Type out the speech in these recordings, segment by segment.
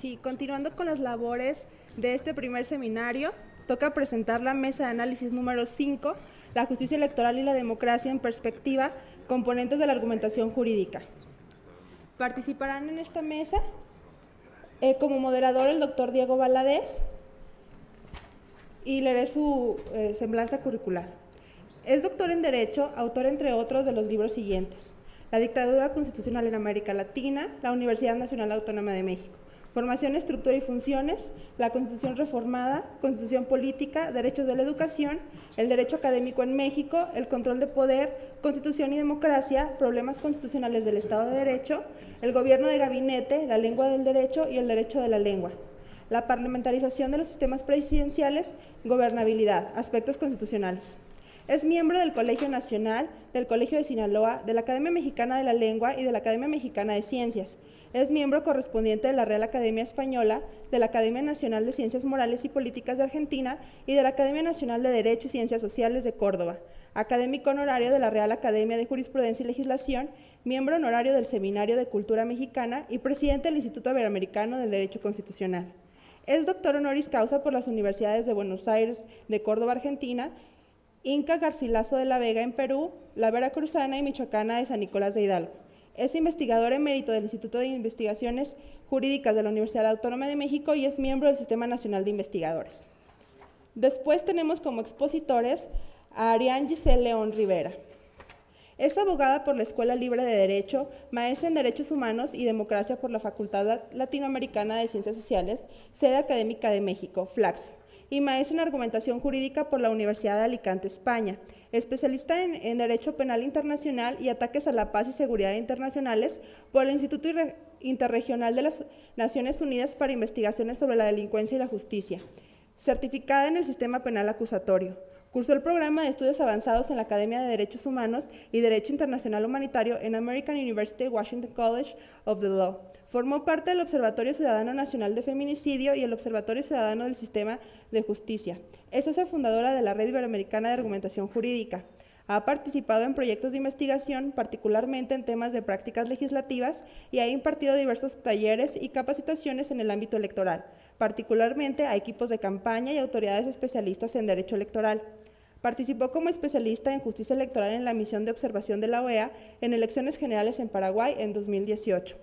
Sí, continuando con las labores de este primer seminario, toca presentar la mesa de análisis número 5, la justicia electoral y la democracia en perspectiva, componentes de la argumentación jurídica. Participarán en esta mesa como moderador el doctor Diego Valadez y leeré su semblanza curricular. Es doctor en Derecho, autor entre otros de los libros siguientes: La dictadura constitucional en América Latina, la Universidad Nacional Autónoma de México, Formación, Estructura y Funciones, la Constitución Reformada, Constitución Política, Derechos de la Educación, el Derecho Académico en México, el Control de Poder, Constitución y Democracia, Problemas Constitucionales del Estado de Derecho, el Gobierno de Gabinete, la Lengua del Derecho y el Derecho de la Lengua, la Parlamentarización de los Sistemas Presidenciales, Gobernabilidad, Aspectos Constitucionales. Es miembro del Colegio Nacional, del Colegio de Sinaloa, de la Academia Mexicana de la Lengua y de la Academia Mexicana de Ciencias. Es miembro correspondiente de la Real Academia Española, de la Academia Nacional de Ciencias Morales y Políticas de Argentina y de la Academia Nacional de Derecho y Ciencias Sociales de Córdoba. Académico honorario de la Real Academia de Jurisprudencia y Legislación, miembro honorario del Seminario de Cultura Mexicana y presidente del Instituto Iberoamericano del Derecho Constitucional. Es doctor honoris causa por las Universidades de Buenos Aires, de Córdoba, Argentina, Inca Garcilaso de la Vega en Perú, la Veracruzana y Michoacana de San Nicolás de Hidalgo. Es investigador emérito del Instituto de Investigaciones Jurídicas de la Universidad Autónoma de México y es miembro del Sistema Nacional de Investigadores. Después tenemos como expositores a Arián Giselle León Rivera. Es abogada por la Escuela Libre de Derecho, maestra en Derechos Humanos y Democracia por la Facultad Latinoamericana de Ciencias Sociales, sede académica de México, Flaxo, y maestra en Argumentación Jurídica por la Universidad de Alicante, España, especialista en Derecho Penal Internacional y Ataques a la Paz y Seguridad Internacionales por el Instituto Interregional de las Naciones Unidas para Investigaciones sobre la Delincuencia y la Justicia, certificada en el Sistema Penal Acusatorio. Cursó el programa de estudios avanzados en la Academia de Derechos Humanos y Derecho Internacional Humanitario en American University Washington College of the Law. Formó parte del Observatorio Ciudadano Nacional de Feminicidio y el Observatorio Ciudadano del Sistema de Justicia. Es socia fundadora de la Red Iberoamericana de Argumentación Jurídica. Ha participado en proyectos de investigación, particularmente en temas de prácticas legislativas, y ha impartido diversos talleres y capacitaciones en el ámbito electoral, particularmente a equipos de campaña y autoridades especialistas en derecho electoral. Participó como especialista en justicia electoral en la misión de observación de la OEA en elecciones generales en Paraguay en 2018.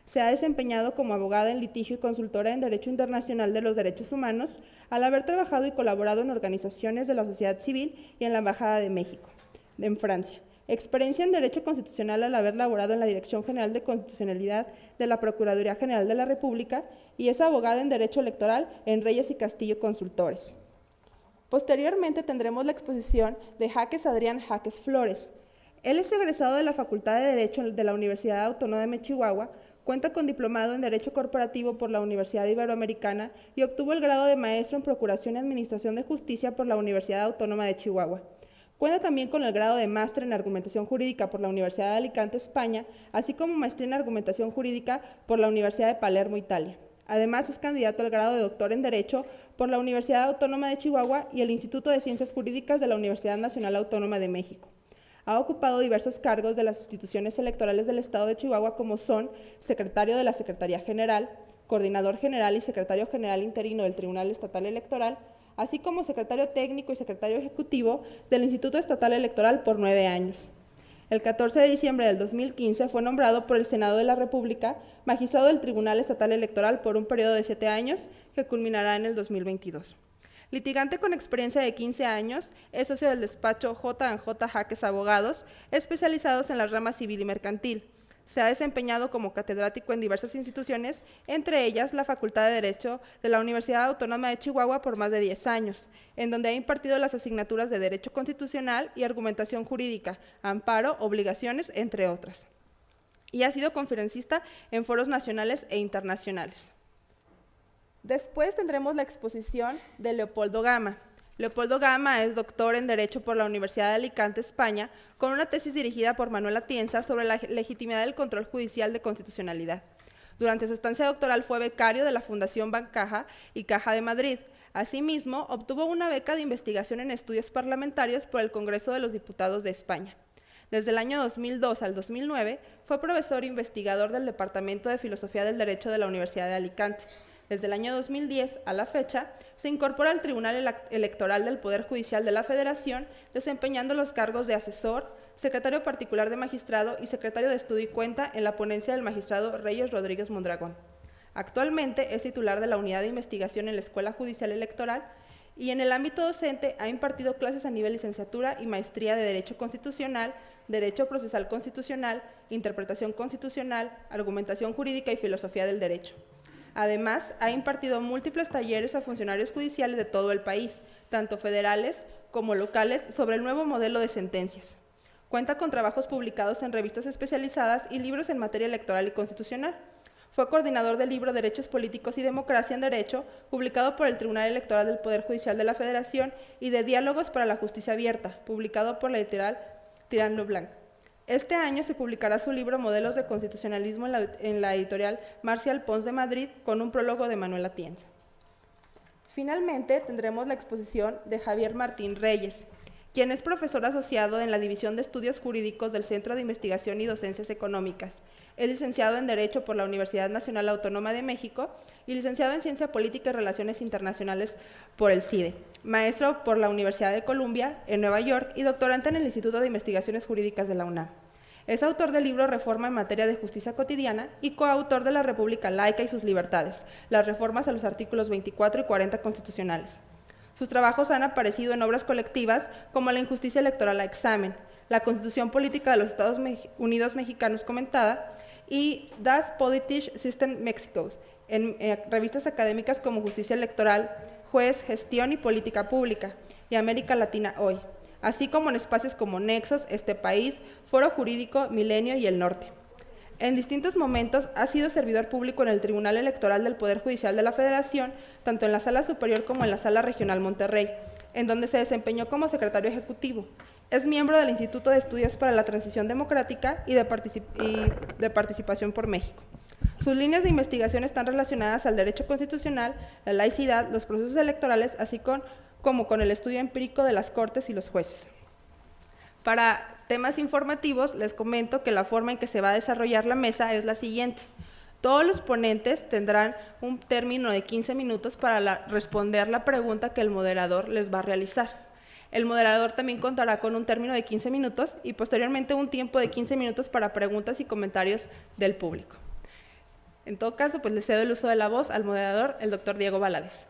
Se ha desempeñado como abogada en litigio y consultora en Derecho Internacional de los Derechos Humanos, al haber trabajado y colaborado en organizaciones de la sociedad civil y en la Embajada de México, en Francia. Experiencia en Derecho Constitucional al haber laborado en la Dirección General de Constitucionalidad de la Procuraduría General de la República y es abogada en Derecho Electoral en Reyes y Castillo Consultores. Posteriormente tendremos la exposición de Jaques Adrián Jaques Flores. Él es egresado de la Facultad de Derecho de la Universidad Autónoma de Chihuahua, cuenta con diplomado en Derecho Corporativo por la Universidad Iberoamericana y obtuvo el grado de maestro en Procuración y Administración de Justicia por la Universidad Autónoma de Chihuahua. Cuenta también con el grado de máster en Argumentación Jurídica por la Universidad de Alicante, España, así como maestría en Argumentación Jurídica por la Universidad de Palermo, Italia. Además, es candidato al grado de doctor en Derecho por la Universidad Autónoma de Chihuahua y el Instituto de Ciencias Jurídicas de la Universidad Nacional Autónoma de México. Ha ocupado diversos cargos de las instituciones electorales del Estado de Chihuahua, como son secretario de la Secretaría General, coordinador general y secretario general interino del Tribunal Estatal Electoral, así como secretario técnico y secretario ejecutivo del Instituto Estatal Electoral por 9 años. El 14 de diciembre del 2015 fue nombrado por el Senado de la República magistrado del Tribunal Estatal Electoral por un periodo de 7 años que culminará en el 2022. Litigante con experiencia de 15 años, es socio del despacho J&J Jaques Abogados, especializados en las ramas civil y mercantil. Se ha desempeñado como catedrático en diversas instituciones, entre ellas la Facultad de Derecho de la Universidad Autónoma de Chihuahua por más de 10 años, en donde ha impartido las asignaturas de Derecho Constitucional y Argumentación Jurídica, Amparo, Obligaciones, entre otras. Y ha sido conferencista en foros nacionales e internacionales. Después tendremos la exposición de Leopoldo Gama. Leopoldo Gama es doctor en Derecho por la Universidad de Alicante, España, con una tesis dirigida por Manuel Atienza sobre la legitimidad del control judicial de constitucionalidad. Durante su estancia doctoral fue becario de la Fundación Bancaja y Caja de Madrid. Asimismo, obtuvo una beca de investigación en estudios parlamentarios por el Congreso de los Diputados de España. Desde el año 2002 al 2009 fue profesor e investigador del Departamento de Filosofía del Derecho de la Universidad de Alicante. Desde el año 2010 a la fecha, se incorpora al Tribunal Electoral del Poder Judicial de la Federación, desempeñando los cargos de asesor, secretario particular de magistrado y secretario de estudio y cuenta en la ponencia del magistrado Reyes Rodríguez Mondragón. Actualmente es titular de la Unidad de Investigación en la Escuela Judicial Electoral y en el ámbito docente ha impartido clases a nivel licenciatura y maestría de Derecho Constitucional, Derecho Procesal Constitucional, Interpretación Constitucional, Argumentación Jurídica y Filosofía del Derecho. Además, ha impartido múltiples talleres a funcionarios judiciales de todo el país, tanto federales como locales, sobre el nuevo modelo de sentencias. Cuenta con trabajos publicados en revistas especializadas y libros en materia electoral y constitucional. Fue coordinador del libro Derechos Políticos y Democracia en Derecho, publicado por el Tribunal Electoral del Poder Judicial de la Federación, y de Diálogos para la Justicia Abierta, publicado por la editorial Tirán Leblanc. Este año se publicará su libro Modelos de Constitucionalismo en la editorial Marcial Pons de Madrid, con un prólogo de Manuel Atienza. Finalmente, tendremos la exposición de Javier Martín Reyes, quien es profesor asociado en la División de Estudios Jurídicos del Centro de Investigación y Docencias Económicas. Es licenciado en Derecho por la Universidad Nacional Autónoma de México y licenciado en Ciencia Política y Relaciones Internacionales por el CIDE, maestro por la Universidad de Columbia en Nueva York y doctorante en el Instituto de Investigaciones Jurídicas de la UNAM. Es autor del libro Reforma en materia de justicia cotidiana y coautor de La República Laica y sus libertades, las reformas a los artículos 24 y 40 constitucionales. Sus trabajos han aparecido en obras colectivas como La injusticia electoral a examen, La Constitución Política de los Estados Unidos Mexicanos comentada y Das Politische System Mexico, en revistas académicas como Justicia Electoral, Juez, Gestión y Política Pública y América Latina Hoy, así como en espacios como Nexos, Este País, Foro Jurídico, Milenio y El Norte. En distintos momentos ha sido servidor público en el Tribunal Electoral del Poder Judicial de la Federación, tanto en la Sala Superior como en la Sala Regional Monterrey, en donde se desempeñó como secretario ejecutivo. Es miembro del Instituto de Estudios para la Transición Democrática y de Participación por México. Sus líneas de investigación están relacionadas al derecho constitucional, la laicidad, los procesos electorales, así como con el estudio empírico de las Cortes y los jueces. Para temas informativos, les comento que la forma en que se va a desarrollar la mesa es la siguiente. Todos los ponentes tendrán un término de 15 minutos para responder la pregunta que el moderador les va a realizar. El moderador también contará con un término de 15 minutos y posteriormente un tiempo de 15 minutos para preguntas y comentarios del público. En todo caso, pues le cedo el uso de la voz al moderador, el doctor Diego Valadez.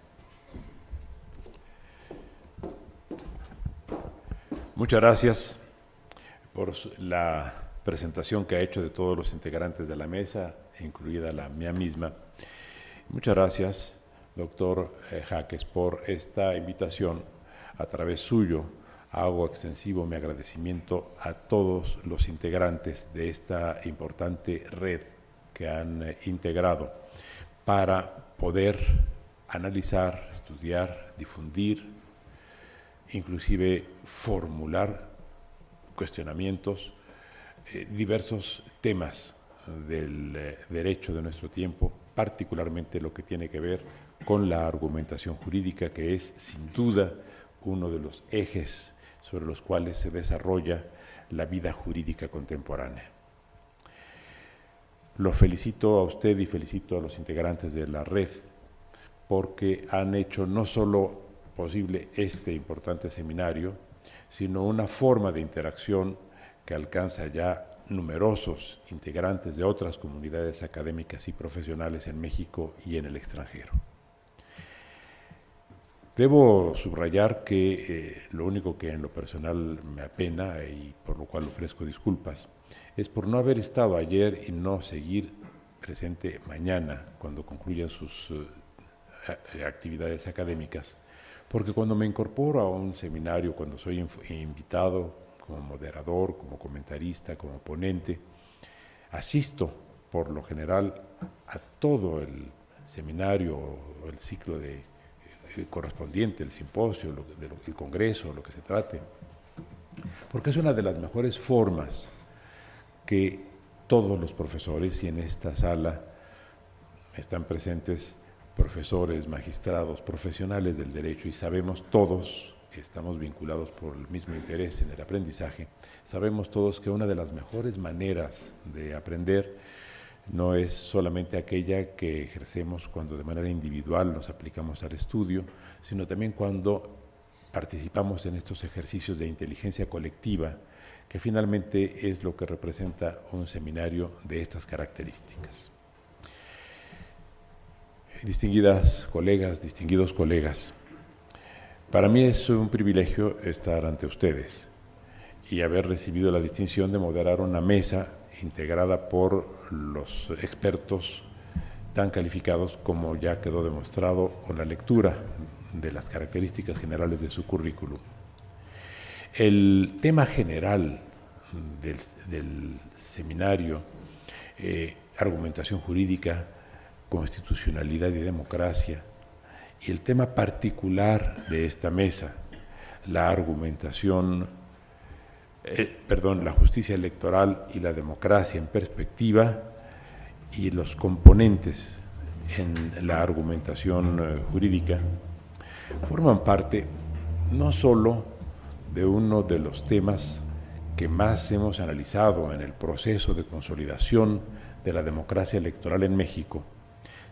Muchas gracias por la presentación que ha hecho de todos los integrantes de la mesa, incluida la mía misma. Muchas gracias, doctor Jaques, por esta invitación. A través suyo hago extensivo mi agradecimiento a todos los integrantes de esta importante red que han integrado para poder analizar, estudiar, difundir, inclusive formular cuestionamientos, diversos temas del derecho de nuestro tiempo, particularmente lo que tiene que ver con la argumentación jurídica, que es sin duda uno de los ejes sobre los cuales se desarrolla la vida jurídica contemporánea. Lo felicito a usted y felicito a los integrantes de la red porque han hecho no solo posible este importante seminario, sino una forma de interacción que alcanza ya numerosos integrantes de otras comunidades académicas y profesionales en México y en el extranjero. Debo subrayar que lo único que en lo personal me apena y por lo cual ofrezco disculpas es por no haber estado ayer y no seguir presente mañana cuando concluyan sus actividades académicas, porque cuando me incorporo a un seminario, cuando soy invitado como moderador, como comentarista, como ponente, asisto por lo general a todo el seminario o el ciclo correspondiente, el simposio, el congreso, lo que se trate, porque es una de las mejores formas que todos los profesores, y en esta sala están presentes profesores, magistrados, profesionales del derecho, y sabemos todos, estamos vinculados por el mismo interés en el aprendizaje, sabemos todos que una de las mejores maneras de aprender no es solamente aquella que ejercemos cuando de manera individual nos aplicamos al estudio, sino también cuando participamos en estos ejercicios de inteligencia colectiva, que finalmente es lo que representa un seminario de estas características. Distinguidas colegas, distinguidos colegas, para mí es un privilegio estar ante ustedes y haber recibido la distinción de moderar una mesa integrada por los expertos tan calificados como ya quedó demostrado con la lectura de las características generales de su currículum. El tema general del seminario, argumentación jurídica, constitucionalidad y democracia, y el tema particular de esta mesa, la la justicia electoral y la democracia en perspectiva, y los componentes en la argumentación jurídica, forman parte no solo de uno de los temas que más hemos analizado en el proceso de consolidación de la democracia electoral en México,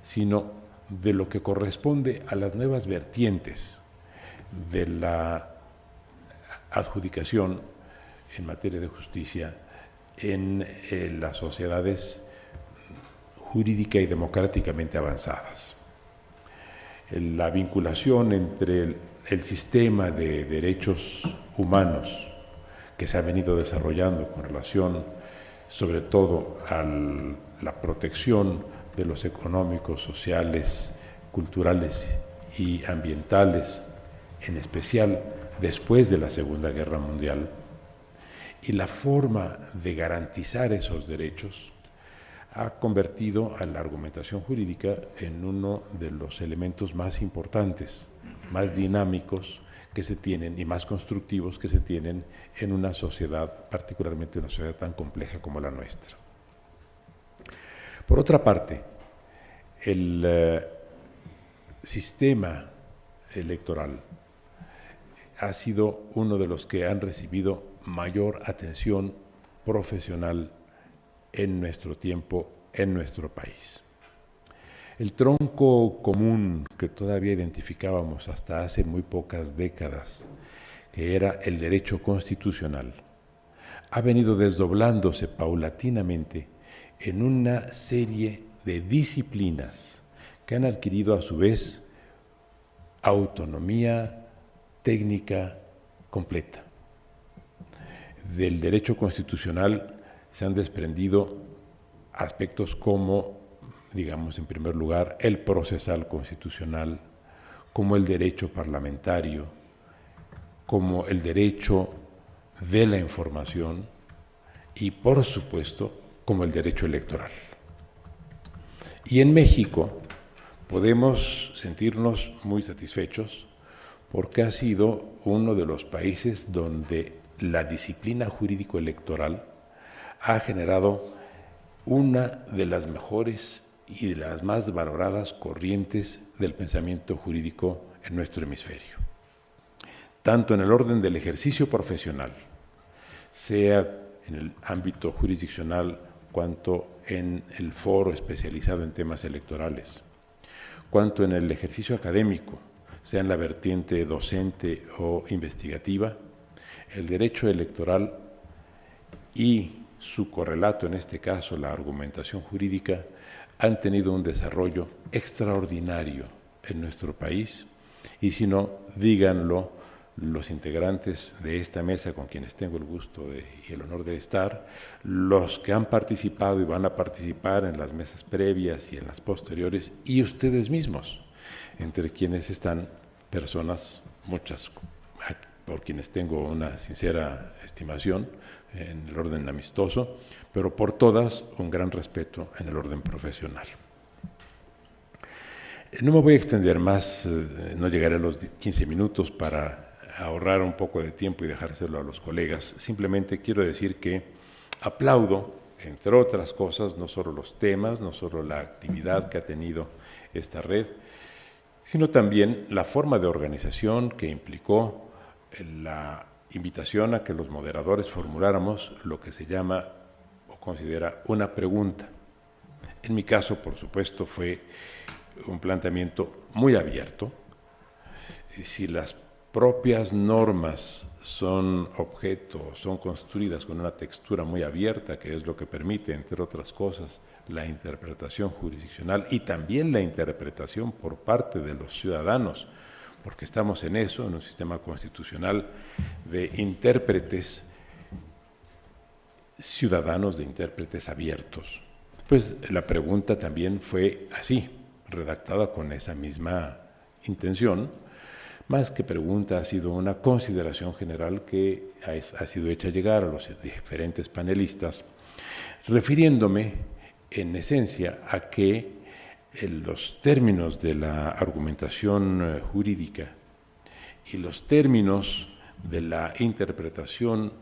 sino de lo que corresponde a las nuevas vertientes de la adjudicación en materia de justicia en las sociedades jurídica y democráticamente avanzadas. La vinculación entre el sistema de derechos humanos que se ha venido desarrollando con relación sobre todo a la protección de los económicos, sociales, culturales y ambientales, en especial después de la Segunda Guerra Mundial, y la forma de garantizar esos derechos ha convertido a la argumentación jurídica en uno de los elementos más importantes, más dinámicos que se tienen y más constructivos que se tienen en una sociedad, particularmente una sociedad tan compleja como la nuestra. Por otra parte, el sistema electoral ha sido uno de los que han recibido mayor atención profesional en nuestro tiempo, en nuestro país. El tronco común que todavía identificábamos hasta hace muy pocas décadas, que era el derecho constitucional, ha venido desdoblándose paulatinamente en una serie de disciplinas que han adquirido a su vez autonomía técnica completa. Del derecho constitucional se han desprendido aspectos como, digamos, en primer lugar, el procesal constitucional, como el derecho parlamentario, como el derecho de la información y, por supuesto, como el derecho electoral. Y en México podemos sentirnos muy satisfechos porque ha sido uno de los países donde la disciplina jurídico-electoral ha generado una de las mejores y de las más valoradas corrientes del pensamiento jurídico en nuestro hemisferio. Tanto en el orden del ejercicio profesional, sea en el ámbito jurisdiccional, cuanto en el foro especializado en temas electorales, cuanto en el ejercicio académico, sea en la vertiente docente o investigativa, el derecho electoral y su correlato, en este caso la argumentación jurídica, han tenido un desarrollo extraordinario en nuestro país, y si no, díganlo los integrantes de esta mesa con quienes tengo el gusto y el honor de estar, los que han participado y van a participar en las mesas previas y en las posteriores, y ustedes mismos, entre quienes están personas, muchas, por quienes tengo una sincera estimación en el orden amistoso, pero por todas un gran respeto en el orden profesional. No me voy a extender más, no llegaré a los 15 minutos para ahorrar un poco de tiempo y dejárselo a los colegas. Simplemente quiero decir que aplaudo, entre otras cosas, no solo los temas, no solo la actividad que ha tenido esta red, sino también la forma de organización que implicó la invitación a que los moderadores formuláramos lo que se llama o considera una pregunta. En mi caso, por supuesto, fue un planteamiento muy abierto. Si las propias normas son objeto, son construidas con una textura muy abierta, que es lo que permite, entre otras cosas, la interpretación jurisdiccional y también la interpretación por parte de los ciudadanos, porque estamos en eso, en un sistema constitucional de intérpretes ciudadanos, de intérpretes abiertos. Pues la pregunta también fue así, redactada con esa misma intención. Más que pregunta, ha sido una consideración general que ha sido hecha llegar a los diferentes panelistas, refiriéndome en esencia a que los términos de la argumentación jurídica y los términos de la interpretación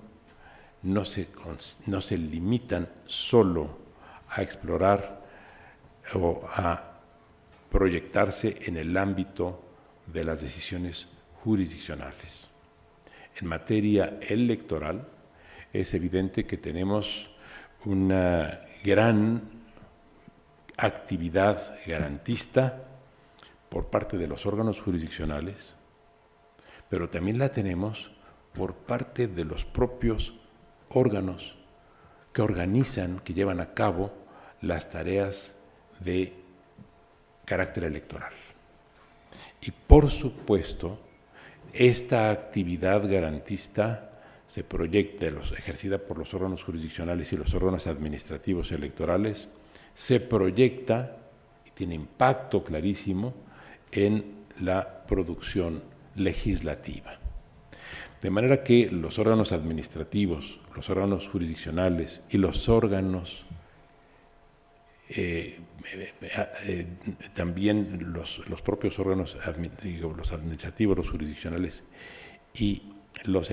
no se limitan solo a explorar o a proyectarse en el ámbito de las decisiones jurisdiccionales. En materia electoral es evidente que tenemos una gran actividad garantista por parte de los órganos jurisdiccionales, pero también la tenemos por parte de los propios órganos que organizan, que llevan a cabo las tareas de carácter electoral. Y por supuesto, esta actividad garantista se proyecta, ejercida por los órganos jurisdiccionales y los órganos administrativos electorales, se proyecta y tiene impacto clarísimo en la producción legislativa. De manera que los órganos administrativos, los órganos jurisdiccionales y los órganos también los propios órganos los administrativos, los jurisdiccionales y los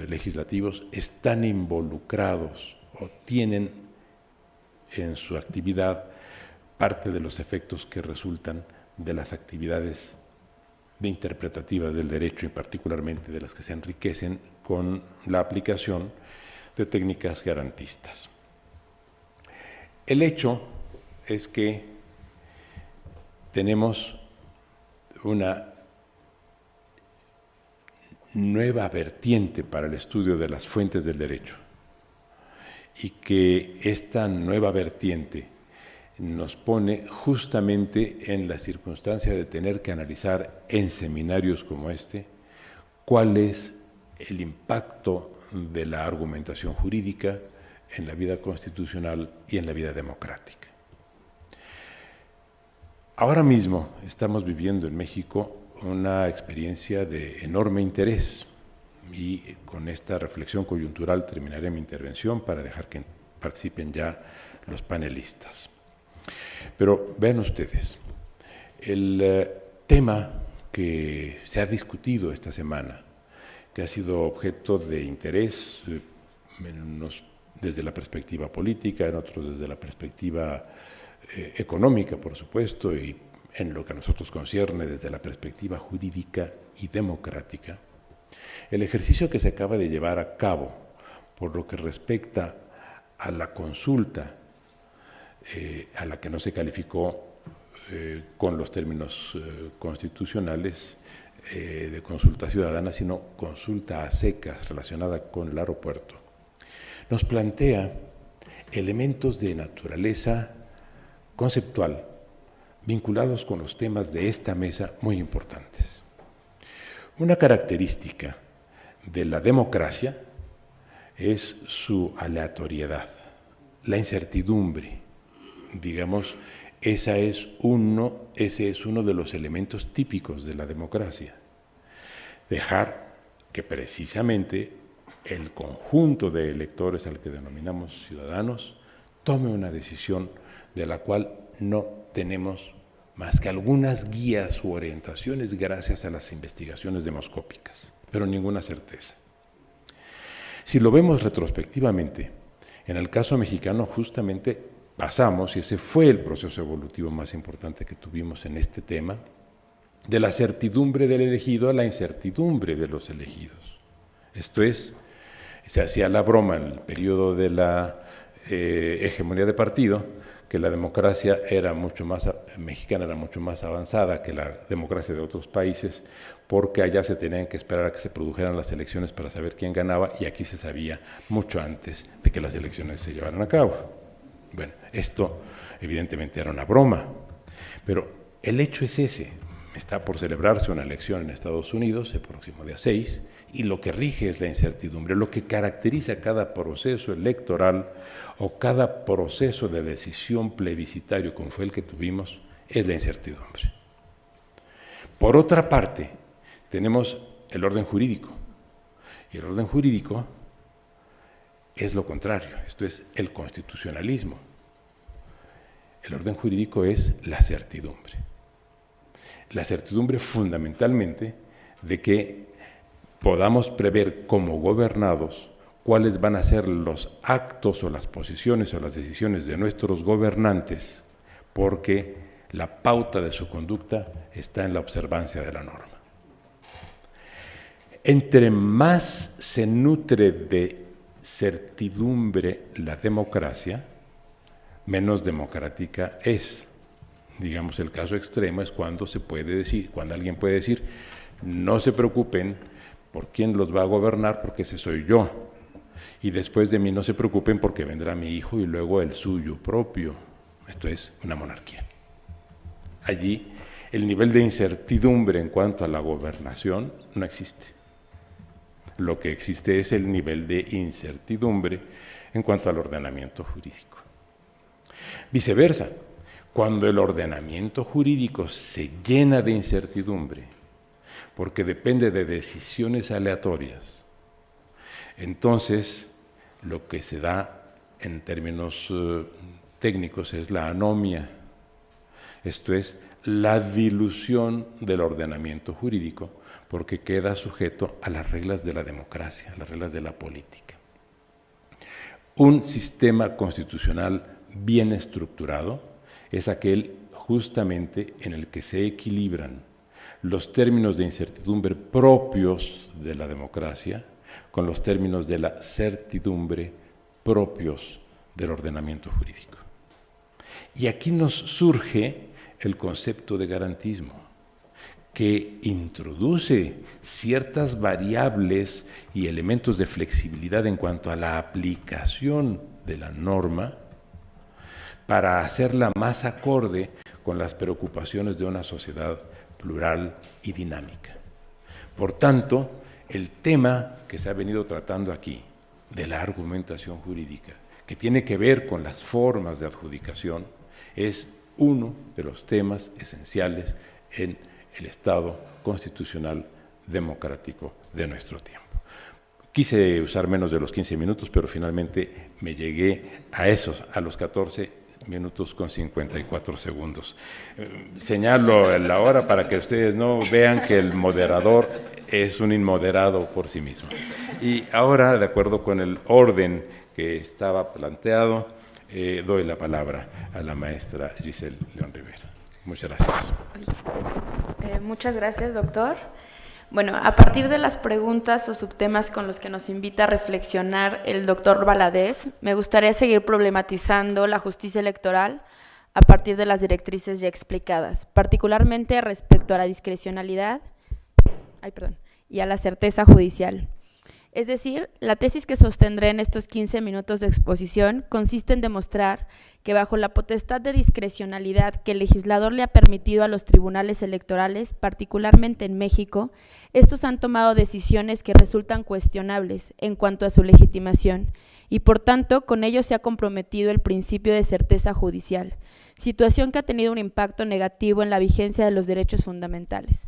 legislativos están involucrados o tienen en su actividad parte de los efectos que resultan de las actividades interpretativas del derecho y particularmente de las que se enriquecen con la aplicación de técnicas garantistas. El hecho es que tenemos una nueva vertiente para el estudio de las fuentes del derecho y que esta nueva vertiente nos pone justamente en la circunstancia de tener que analizar en seminarios como este cuál es el impacto de la argumentación jurídica en la vida constitucional y en la vida democrática. Ahora mismo estamos viviendo en México una experiencia de enorme interés y con esta reflexión coyuntural terminaré mi intervención para dejar que participen ya los panelistas. Pero vean ustedes, el tema que se ha discutido esta semana, que ha sido objeto de interés en unos desde la perspectiva política, en otros desde la perspectiva económica, por supuesto, y en lo que a nosotros concierne desde la perspectiva jurídica y democrática, el ejercicio que se acaba de llevar a cabo por lo que respecta a la consulta, a la que no se calificó con los términos constitucionales de consulta ciudadana, sino consulta a secas relacionada con el aeropuerto, nos plantea elementos de naturaleza conceptual vinculados con los temas de esta mesa muy importantes. Una característica de la democracia es su aleatoriedad, la incertidumbre. Digamos, ese es uno de los elementos típicos de la democracia. Dejar que precisamente el conjunto de electores al que denominamos ciudadanos tome una decisión de la cual no tenemos más que algunas guías u orientaciones gracias a las investigaciones demoscópicas, pero ninguna certeza. Si lo vemos retrospectivamente, en el caso mexicano justamente pasamos, y ese fue el proceso evolutivo más importante que tuvimos en este tema, de la certidumbre del elegido a la incertidumbre de los elegidos. Esto es, se hacía la broma en el periodo de la hegemonía de partido, que la democracia mexicana era mucho más avanzada que la democracia de otros países, porque allá se tenían que esperar a que se produjeran las elecciones para saber quién ganaba, y aquí se sabía mucho antes de que las elecciones se llevaran a cabo. Bueno, esto evidentemente era una broma, pero el hecho es ese. Está por celebrarse una elección en Estados Unidos el próximo día 6, y lo que rige es la incertidumbre. Lo que caracteriza cada proceso electoral o cada proceso de decisión plebiscitario, como fue el que tuvimos, es la incertidumbre. Por otra parte, tenemos el orden jurídico, y el orden jurídico es lo contrario, esto es el constitucionalismo. El orden jurídico es la certidumbre. La certidumbre fundamentalmente de que podamos prever como gobernados cuáles van a ser los actos o las posiciones o las decisiones de nuestros gobernantes, porque la pauta de su conducta está en la observancia de la norma. Entre más se nutre de certidumbre la democracia, menos democrática es. Digamos, el caso extremo es cuando alguien puede decir, no se preocupen por quién los va a gobernar, porque ese soy yo. Y después de mí no se preocupen porque vendrá mi hijo y luego el suyo propio. Esto es una monarquía. Allí el nivel de incertidumbre en cuanto a la gobernación no existe. Lo que existe es el nivel de incertidumbre en cuanto al ordenamiento jurídico. Viceversa, cuando el ordenamiento jurídico se llena de incertidumbre, porque depende de decisiones aleatorias, entonces lo que se da en términos técnicos es la anomia, esto es la dilución del ordenamiento jurídico, porque queda sujeto a las reglas de la democracia, a las reglas de la política. Un sistema constitucional bien estructurado es aquel justamente en el que se equilibran los términos de incertidumbre propios de la democracia con los términos de la certidumbre propios del ordenamiento jurídico. Y aquí nos surge el concepto de garantismo, que introduce ciertas variables y elementos de flexibilidad en cuanto a la aplicación de la norma para hacerla más acorde con las preocupaciones de una sociedad plural y dinámica. Por tanto, el tema que se ha venido tratando aquí, de la argumentación jurídica, que tiene que ver con las formas de adjudicación, es uno de los temas esenciales en el Estado constitucional democrático de nuestro tiempo. Quise usar menos de los 15 minutos, pero finalmente me llegué a los 14 minutos con 54 segundos. Señalo la hora para que ustedes no vean que el moderador es un inmoderado por sí mismo. Y ahora, de acuerdo con el orden que estaba planteado, doy la palabra a la maestra Giselle León Rivera. Muchas gracias. Muchas gracias, doctor. Bueno, a partir de las preguntas o subtemas con los que nos invita a reflexionar el doctor Valadez, me gustaría seguir problematizando la justicia electoral a partir de las directrices ya explicadas, particularmente respecto a la discrecionalidad y a la certeza judicial. Es decir, la tesis que sostendré en estos 15 minutos de exposición consiste en demostrar que bajo la potestad de discrecionalidad que el legislador le ha permitido a los tribunales electorales, particularmente en México, estos han tomado decisiones que resultan cuestionables en cuanto a su legitimación y, por tanto, con ello se ha comprometido el principio de certeza judicial, situación que ha tenido un impacto negativo en la vigencia de los derechos fundamentales.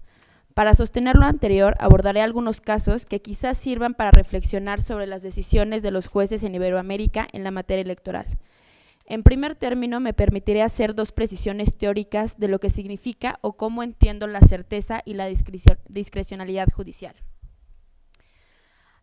Para sostener lo anterior, abordaré algunos casos que quizás sirvan para reflexionar sobre las decisiones de los jueces en Iberoamérica en la materia electoral. En primer término, me permitiré hacer dos precisiones teóricas de lo que significa o cómo entiendo la certeza y la discrecionalidad judicial.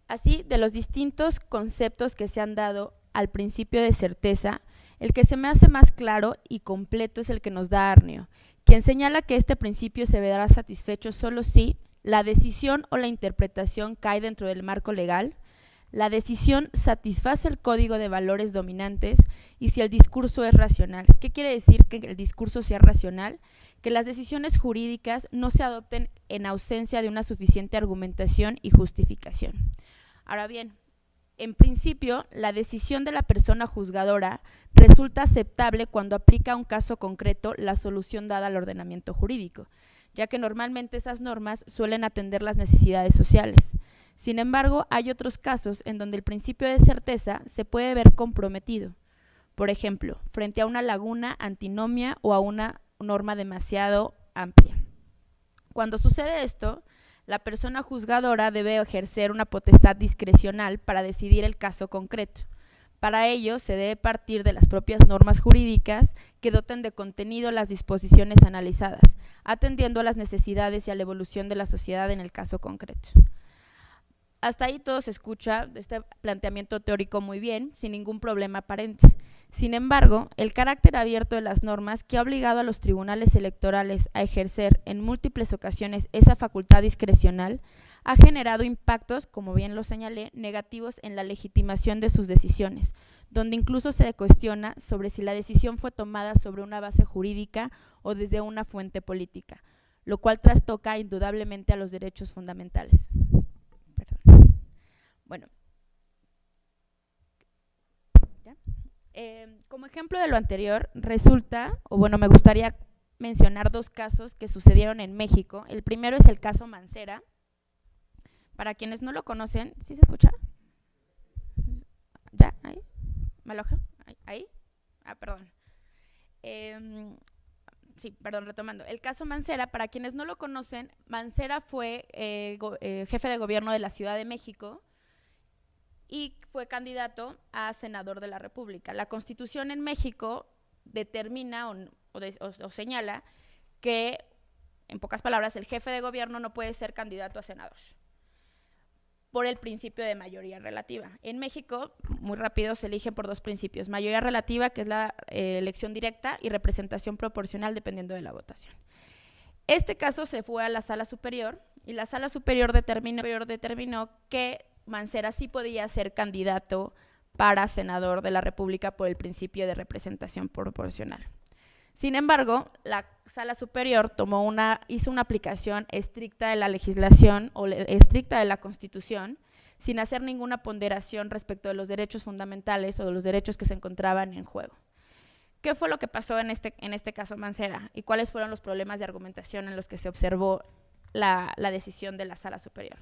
Así, de los distintos conceptos que se han dado al principio de certeza, el que se me hace más claro y completo es el que nos da Arnio, quien señala que este principio se verá satisfecho solo si la decisión o la interpretación cae dentro del marco legal, la decisión satisface el código de valores dominantes y si el discurso es racional. ¿Qué quiere decir que el discurso sea racional? Que las decisiones jurídicas no se adopten en ausencia de una suficiente argumentación y justificación. Ahora bien, en principio, la decisión de la persona juzgadora resulta aceptable cuando aplica a un caso concreto la solución dada al ordenamiento jurídico, ya que normalmente esas normas suelen atender las necesidades sociales. Sin embargo, hay otros casos en donde el principio de certeza se puede ver comprometido. Por ejemplo, frente a una laguna antinomia o a una norma demasiado amplia. Cuando sucede esto, la persona juzgadora debe ejercer una potestad discrecional para decidir el caso concreto. Para ello, se debe partir de las propias normas jurídicas que doten de contenido las disposiciones analizadas, atendiendo a las necesidades y a la evolución de la sociedad en el caso concreto. Hasta ahí todo se escucha este planteamiento teórico muy bien, sin ningún problema aparente. Sin embargo, el carácter abierto de las normas que ha obligado a los tribunales electorales a ejercer en múltiples ocasiones esa facultad discrecional ha generado impactos, como bien lo señalé, negativos en la legitimación de sus decisiones, donde incluso se cuestiona sobre si la decisión fue tomada sobre una base jurídica o desde una fuente política, lo cual trastoca indudablemente a los derechos fundamentales. Bueno, como ejemplo de lo anterior, resulta, o bueno, me gustaría mencionar dos casos que sucedieron en México. El primero es el caso Mancera. Para quienes no lo conocen, ¿sí se escucha? ¿Ya? ¿Ahí? ¿Me alojo? ¿Ahí? Perdón. Sí, perdón, retomando. El caso Mancera, para quienes no lo conocen, Mancera fue jefe de gobierno de la Ciudad de México y fue candidato a senador de la República. La Constitución en México determina o señala que, en pocas palabras, el jefe de gobierno no puede ser candidato a senador por el principio de mayoría relativa. En México, muy rápido, se eligen por dos principios: mayoría relativa, que es la elección directa, y representación proporcional, dependiendo de la votación. Este caso se fue a la Sala Superior y la Sala Superior determinó que Mancera sí podía ser candidato para senador de la República por el principio de representación proporcional. Sin embargo, la Sala Superior hizo una aplicación estricta de la legislación o estricta de la Constitución, sin hacer ninguna ponderación respecto de los derechos fundamentales o de los derechos que se encontraban en juego. ¿Qué fue lo que pasó en este caso Mancera? ¿Y cuáles fueron los problemas de argumentación en los que se observó la decisión de la Sala Superior?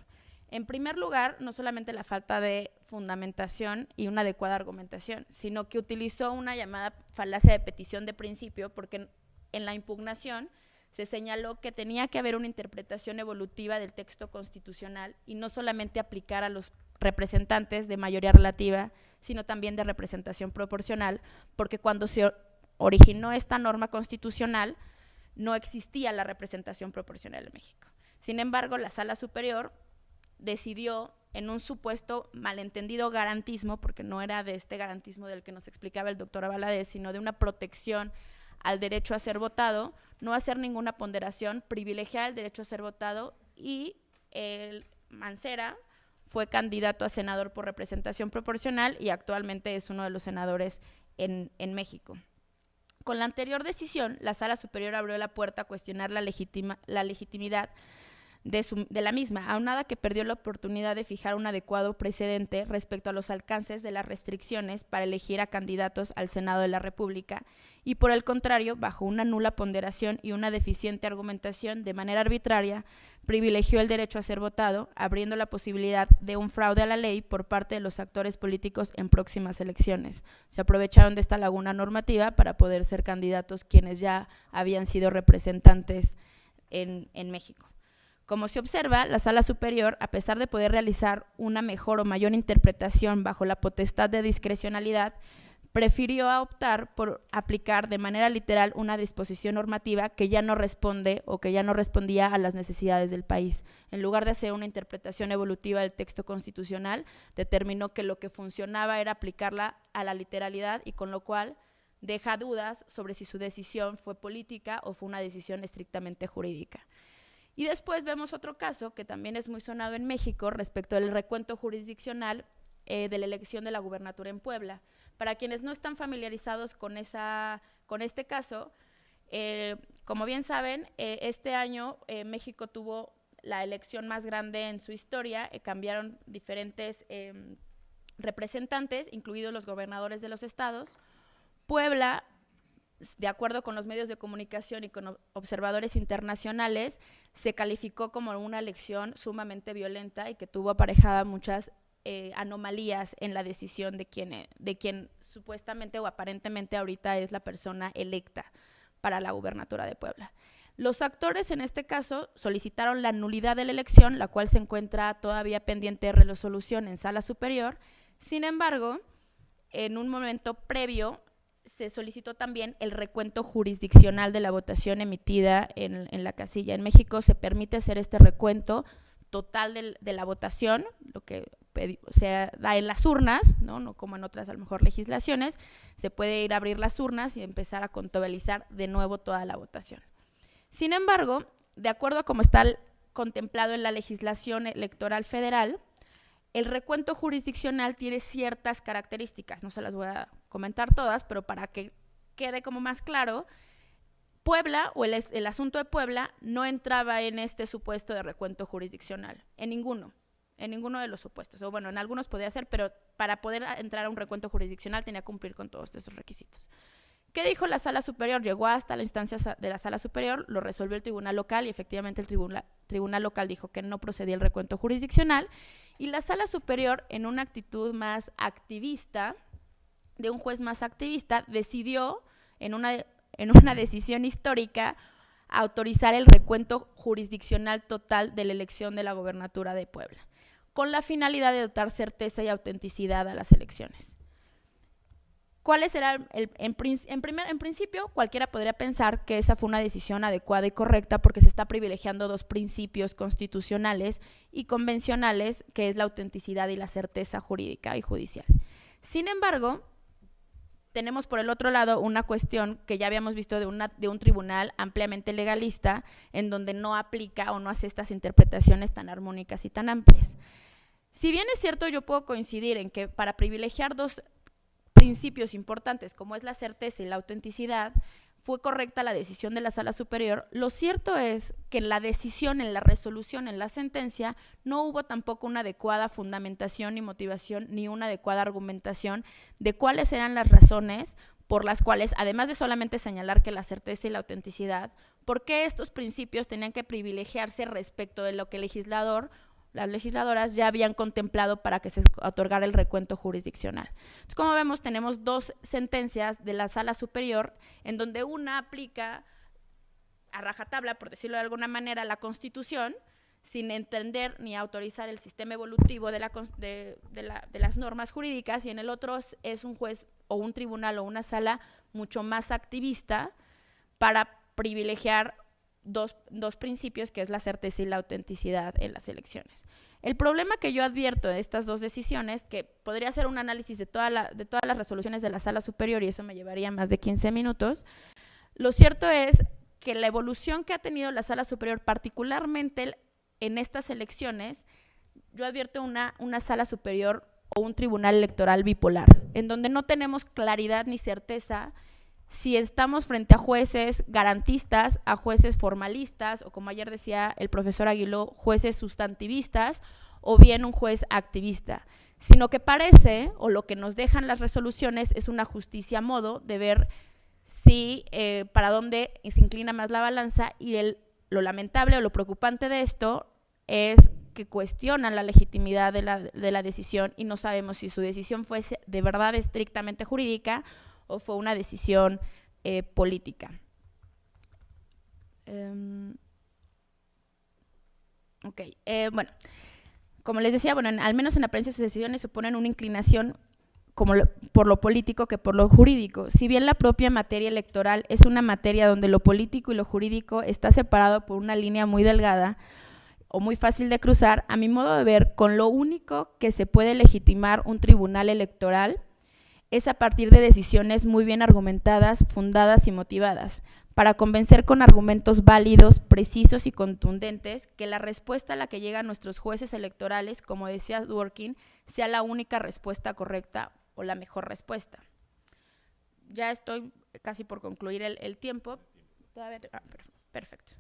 En primer lugar, no solamente la falta de fundamentación y una adecuada argumentación, sino que utilizó una llamada falacia de petición de principio, porque en la impugnación se señaló que tenía que haber una interpretación evolutiva del texto constitucional y no solamente aplicar a los representantes de mayoría relativa, sino también de representación proporcional, porque cuando se originó esta norma constitucional no existía la representación proporcional en México. Sin embargo, la Sala Superior decidió, en un supuesto malentendido garantismo, porque no era de este garantismo del que nos explicaba el doctor Valadez, sino de una protección al derecho a ser votado, no hacer ninguna ponderación, privilegiar el derecho a ser votado, y el Mancera fue candidato a senador por representación proporcional y actualmente es uno de los senadores en México. Con la anterior decisión, la Sala Superior abrió la puerta a cuestionar la legitimidad de la misma, aunada que perdió la oportunidad de fijar un adecuado precedente respecto a los alcances de las restricciones para elegir a candidatos al Senado de la República y, por el contrario, bajo una nula ponderación y una deficiente argumentación, de manera arbitraria, privilegió el derecho a ser votado, abriendo la posibilidad de un fraude a la ley por parte de los actores políticos en próximas elecciones. Se aprovecharon de esta laguna normativa para poder ser candidatos quienes ya habían sido representantes en México. Como se observa, la Sala Superior, a pesar de poder realizar una mejor o mayor interpretación bajo la potestad de discrecionalidad, prefirió optar por aplicar de manera literal una disposición normativa que ya no responde o que ya no respondía a las necesidades del país. En lugar de hacer una interpretación evolutiva del texto constitucional, determinó que lo que funcionaba era aplicarla a la literalidad, y con lo cual deja dudas sobre si su decisión fue política o fue una decisión estrictamente jurídica. Y después vemos otro caso que también es muy sonado en México respecto del recuento jurisdiccional de la elección de la gubernatura en Puebla. Para quienes no están familiarizados con este caso, como bien saben, este año México tuvo la elección más grande en su historia, cambiaron diferentes representantes, incluidos los gobernadores de los estados. Puebla, de acuerdo con los medios de comunicación y con observadores internacionales, se calificó como una elección sumamente violenta y que tuvo aparejada muchas anomalías en la decisión de quien supuestamente o aparentemente ahorita es la persona electa para la gubernatura de Puebla. Los actores en este caso solicitaron la nulidad de la elección, la cual se encuentra todavía pendiente de resolución en sala superior. Sin embargo, en un momento previo se solicitó también el recuento jurisdiccional de la votación emitida en la casilla. En México se permite hacer este recuento total de la votación, lo que se da en las urnas, no como en otras a lo mejor legislaciones, se puede ir a abrir las urnas y empezar a contabilizar de nuevo toda la votación. Sin embargo, de acuerdo a cómo está contemplado en la legislación electoral federal, el recuento jurisdiccional tiene ciertas características, no se las voy a comentar todas, pero para que quede como más claro, Puebla o el asunto de Puebla no entraba en este supuesto de recuento jurisdiccional, en ninguno de los supuestos, o bueno, en algunos podía ser, pero para poder entrar a un recuento jurisdiccional tenía que cumplir con todos esos requisitos. ¿Qué dijo la sala superior? Llegó hasta la instancia de la sala superior, lo resolvió el tribunal local y efectivamente el tribunal local dijo que no procedía el recuento jurisdiccional, y la sala superior, en una actitud más activista, de un juez más activista, decidió en una decisión histórica autorizar el recuento jurisdiccional total de la elección de la gobernatura de Puebla, con la finalidad de dar certeza y autenticidad a las elecciones. ¿Cuáles serán? En principio, cualquiera podría pensar que esa fue una decisión adecuada y correcta porque se está privilegiando dos principios constitucionales y convencionales, que es la autenticidad y la certeza jurídica y judicial. Sin embargo, tenemos por el otro lado una cuestión que ya habíamos visto de un tribunal ampliamente legalista, en donde no aplica o no hace estas interpretaciones tan armónicas y tan amplias. Si bien es cierto, yo puedo coincidir en que para privilegiar dos principios importantes como es la certeza y la autenticidad, fue correcta la decisión de la sala superior. Lo cierto es que en la decisión, en la resolución, en la sentencia, no hubo tampoco una adecuada fundamentación y motivación, ni una adecuada argumentación de cuáles eran las razones por las cuales, además de solamente señalar que la certeza y la autenticidad, por qué estos principios tenían que privilegiarse respecto de lo que las legisladoras ya habían contemplado para que se otorgara el recuento jurisdiccional. Entonces, como vemos, tenemos dos sentencias de la sala superior, en donde una aplica a rajatabla, por decirlo de alguna manera, la Constitución, sin entender ni autorizar el sistema evolutivo de las normas jurídicas, y en el otro es un juez o un tribunal o una sala mucho más activista para privilegiar dos principios, que es la certeza y la autenticidad en las elecciones. El problema que yo advierto de estas dos decisiones, que podría ser un análisis de todas las resoluciones de la sala superior, y eso me llevaría más de 15 minutos, lo cierto es que la evolución que ha tenido la sala superior, particularmente en estas elecciones, yo advierto una sala superior o un tribunal electoral bipolar, en donde no tenemos claridad ni certeza si estamos frente a jueces garantistas, a jueces formalistas, o como ayer decía el profesor Aguiló, jueces sustantivistas, o bien un juez activista, sino que parece, o lo que nos dejan las resoluciones, es una justicia a modo de ver si para dónde se inclina más la balanza, y lo lamentable o lo preocupante de esto es que cuestionan la legitimidad de la decisión, y no sabemos si su decisión fue de verdad estrictamente jurídica o fue una decisión política. Bueno, como les decía, al menos en la prensa sus decisiones suponen una inclinación por lo político que por lo jurídico. Si bien la propia materia electoral es una materia donde lo político y lo jurídico está separado por una línea muy delgada o muy fácil de cruzar, a mi modo de ver, con lo único que se puede legitimar un tribunal electoral es a partir de decisiones muy bien argumentadas, fundadas y motivadas. para convencer con argumentos válidos, precisos y contundentes que la respuesta a la que llegan nuestros jueces electorales, como decía Dworkin, sea la única respuesta correcta o la mejor respuesta. Ya estoy casi por concluir el tiempo. Todavía perfecto.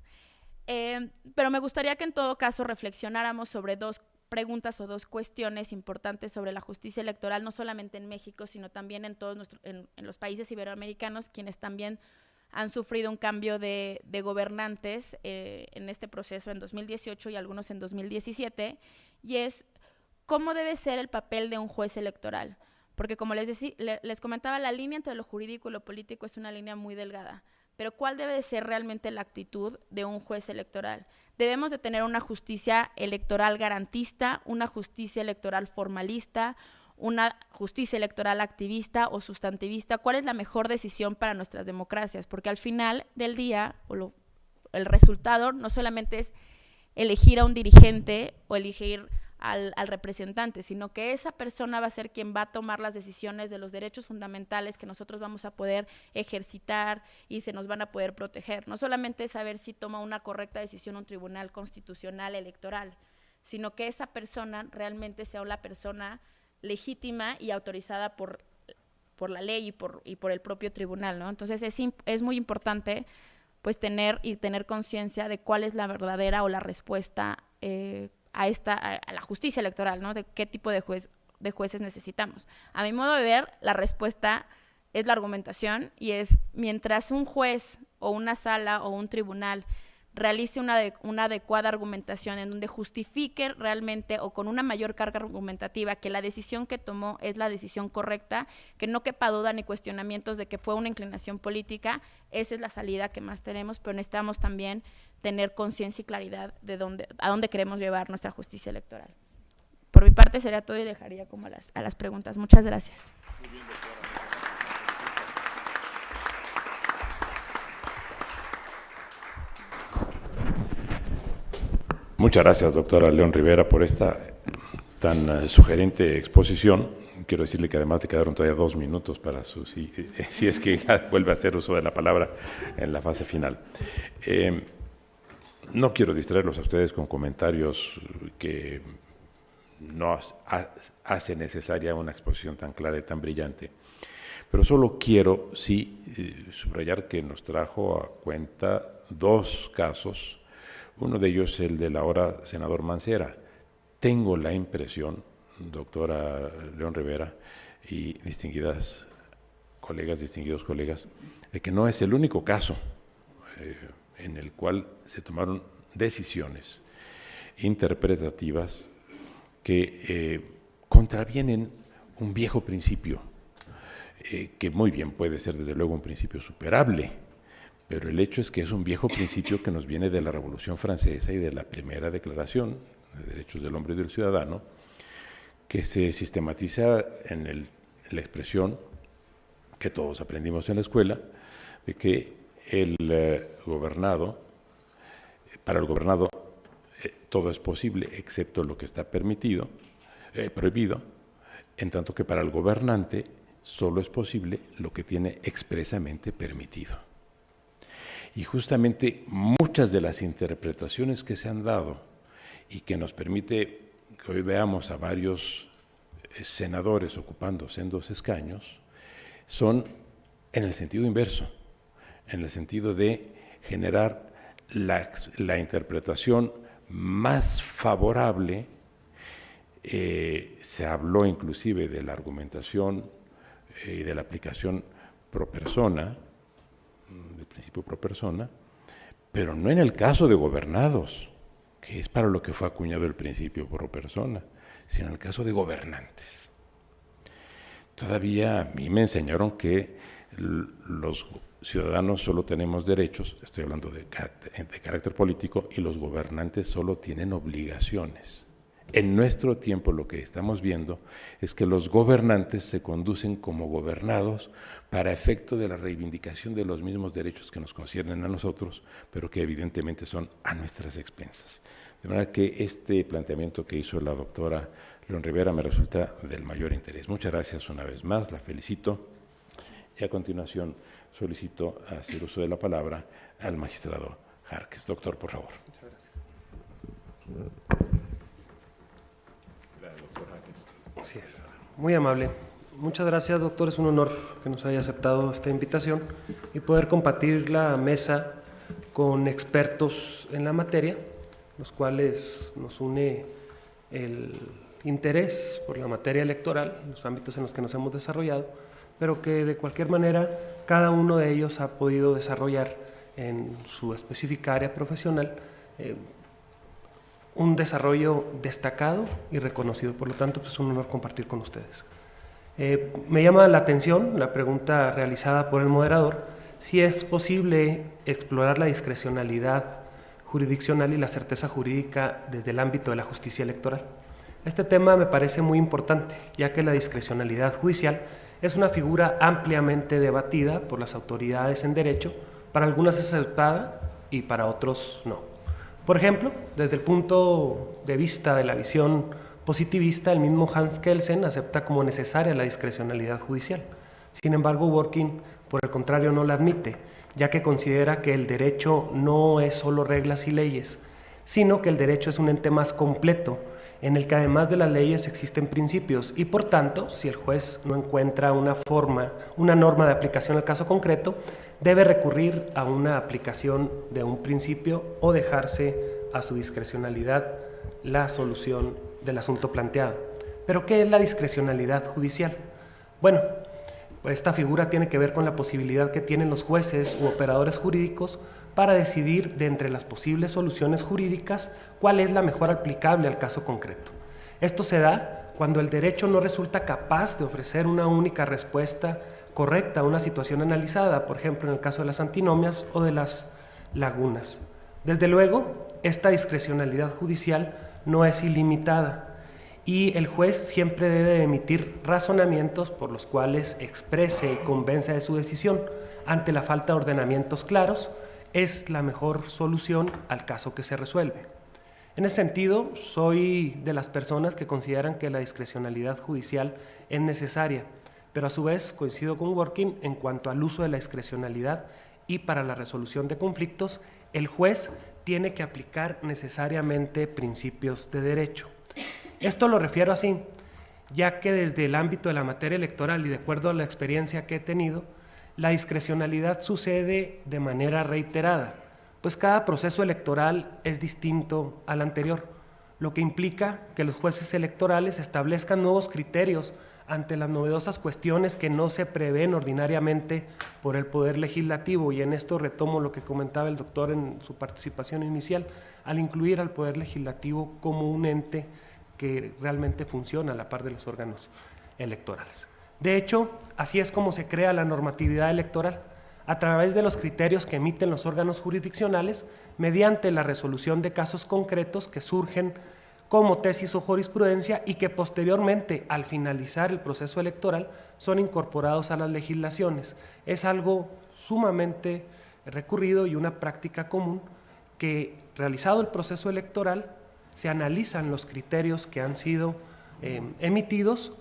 Pero me gustaría que en todo caso reflexionáramos sobre dos preguntas o dos cuestiones importantes sobre la justicia electoral, no solamente en México, sino también en todos en los países iberoamericanos, quienes también han sufrido un cambio de gobernantes en este proceso en 2018 y algunos en 2017, y es cómo debe ser el papel de un juez electoral. Porque como les comentaba, la línea entre lo jurídico y lo político es una línea muy delgada. Pero ¿cuál debe de ser realmente la actitud de un juez electoral? Debemos de tener una justicia electoral garantista, una justicia electoral formalista, una justicia electoral activista o sustantivista. ¿Cuál es la mejor decisión para nuestras democracias? Porque al final del día, el resultado no solamente es elegir a un dirigente o elegir al representante, sino que esa persona va a ser quien va a tomar las decisiones de los derechos fundamentales que nosotros vamos a poder ejercitar y se nos van a poder proteger. No solamente es saber si toma una correcta decisión un tribunal constitucional electoral, sino que esa persona realmente sea una persona legítima y autorizada por la ley y por el propio tribunal, ¿no? Entonces es muy importante pues tener conciencia de cuál es la verdadera o la respuesta a la justicia electoral, ¿no? De qué tipo de jueces necesitamos. A mi modo de ver, la respuesta es la argumentación, y es mientras un juez o una sala o un tribunal realice una adecuada argumentación en donde justifique realmente o con una mayor carga argumentativa que la decisión que tomó es la decisión correcta, que no quepa duda ni cuestionamientos de que fue una inclinación política, esa es la salida que más tenemos, pero necesitamos también tener conciencia y claridad de a dónde queremos llevar nuestra justicia electoral. Por mi parte sería todo y dejaría como a las preguntas. Muchas gracias. Muy bien, doctora. Muchas gracias, doctora León Rivera, por esta tan sugerente exposición. Quiero decirle que además te quedaron todavía 2 minutos para si es que vuelve a hacer uso de la palabra en la fase final. No quiero distraerlos a ustedes con comentarios que no hace necesaria una exposición tan clara y tan brillante, pero solo quiero subrayar que nos trajo a cuenta 2 casos. Uno de ellos, el del ahora senador Mancera. Tengo la impresión, doctora León Rivera y distinguidos colegas, de que no es el único caso en el cual se tomaron decisiones interpretativas que contravienen un viejo principio, que muy bien puede ser desde luego un principio superable, pero el hecho es que es un viejo principio que nos viene de la Revolución Francesa y de la primera Declaración de Derechos del Hombre y del Ciudadano, que se sistematiza en la expresión que todos aprendimos en la escuela, de que para el gobernado todo es posible excepto lo que está prohibido, en tanto que para el gobernante solo es posible lo que tiene expresamente permitido. Y justamente muchas de las interpretaciones que se han dado y que nos permite que hoy veamos a varios senadores ocupando sendos escaños son en el sentido inverso, en el sentido de generar la interpretación más favorable. Se habló inclusive de la argumentación y de la aplicación pro persona, del principio pro persona, pero no en el caso de gobernados, que es para lo que fue acuñado el principio pro persona, sino en el caso de gobernantes. Todavía a mí me enseñaron que los ciudadanos solo tenemos derechos, estoy hablando de carácter político, y los gobernantes solo tienen obligaciones. En nuestro tiempo lo que estamos viendo es que los gobernantes se conducen como gobernados para efecto de la reivindicación de los mismos derechos que nos conciernen a nosotros, pero que evidentemente son a nuestras expensas. De manera que este planteamiento que hizo la doctora León Rivera me resulta del mayor interés. Muchas gracias una vez más, la felicito. Y a continuación solicito hacer uso de la palabra al magistrado Járquez. Doctor, por favor. Muchas gracias. Así es. Muy amable. Muchas gracias, doctor. Es un honor que nos haya aceptado esta invitación y poder compartir la mesa con expertos en la materia, los cuales nos une el interés por la materia electoral, los ámbitos en los que nos hemos desarrollado, pero que de cualquier manera cada uno de ellos ha podido desarrollar en su específica área profesional un desarrollo destacado y reconocido. Por lo tanto, pues es un honor compartir con ustedes. Me llama la atención la pregunta realizada por el moderador, si es posible explorar la discrecionalidad jurisdiccional y la certeza jurídica desde el ámbito de la justicia electoral. Este tema me parece muy importante, ya que la discrecionalidad judicial es una figura ampliamente debatida por las autoridades en derecho, para algunas es aceptada y para otros no. Por ejemplo, desde el punto de vista de la visión positivista, el mismo Hans Kelsen acepta como necesaria la discrecionalidad judicial. Sin embargo, Dworkin, por el contrario, no la admite, ya que considera que el derecho no es solo reglas y leyes, sino que el derecho es un ente más completo, en el que además de las leyes existen principios y, por tanto, si el juez no encuentra una norma de aplicación al caso concreto, debe recurrir a una aplicación de un principio o dejarse a su discrecionalidad la solución del asunto planteado. ¿Pero qué es la discrecionalidad judicial? Bueno, esta figura tiene que ver con la posibilidad que tienen los jueces u operadores jurídicos para decidir de entre las posibles soluciones jurídicas cuál es la mejor aplicable al caso concreto. Esto se da cuando el derecho no resulta capaz de ofrecer una única respuesta correcta a una situación analizada, por ejemplo en el caso de las antinomias o de las lagunas. Desde luego, esta discrecionalidad judicial no es ilimitada y el juez siempre debe emitir razonamientos por los cuales exprese y convenza de su decisión. Ante la falta de ordenamientos claros, es la mejor solución al caso que se resuelve. En ese sentido, soy de las personas que consideran que la discrecionalidad judicial es necesaria, pero a su vez coincido con Dworkin en cuanto al uso de la discrecionalidad y para la resolución de conflictos, el juez tiene que aplicar necesariamente principios de derecho. Esto lo refiero así, ya que desde el ámbito de la materia electoral y de acuerdo a la experiencia que he tenido, la discrecionalidad sucede de manera reiterada, pues cada proceso electoral es distinto al anterior, lo que implica que los jueces electorales establezcan nuevos criterios ante las novedosas cuestiones que no se prevén ordinariamente por el Poder Legislativo, y en esto retomo lo que comentaba el doctor en su participación inicial, al incluir al Poder Legislativo como un ente que realmente funciona a la par de los órganos electorales. De hecho, así es como se crea la normatividad electoral, a través de los criterios que emiten los órganos jurisdiccionales mediante la resolución de casos concretos que surgen como tesis o jurisprudencia y que posteriormente, al finalizar el proceso electoral, son incorporados a las legislaciones. Es algo sumamente recurrido y una práctica común que, realizado el proceso electoral, se analizan los criterios que han sido emitidos,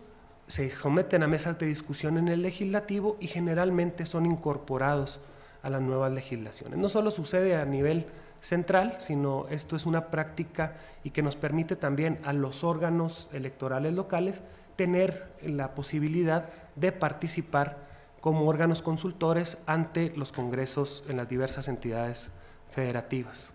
se someten a mesas de discusión en el legislativo y generalmente son incorporados a las nuevas legislaciones. No solo sucede a nivel central, sino esto es una práctica y que nos permite también a los órganos electorales locales tener la posibilidad de participar como órganos consultores ante los congresos en las diversas entidades federativas.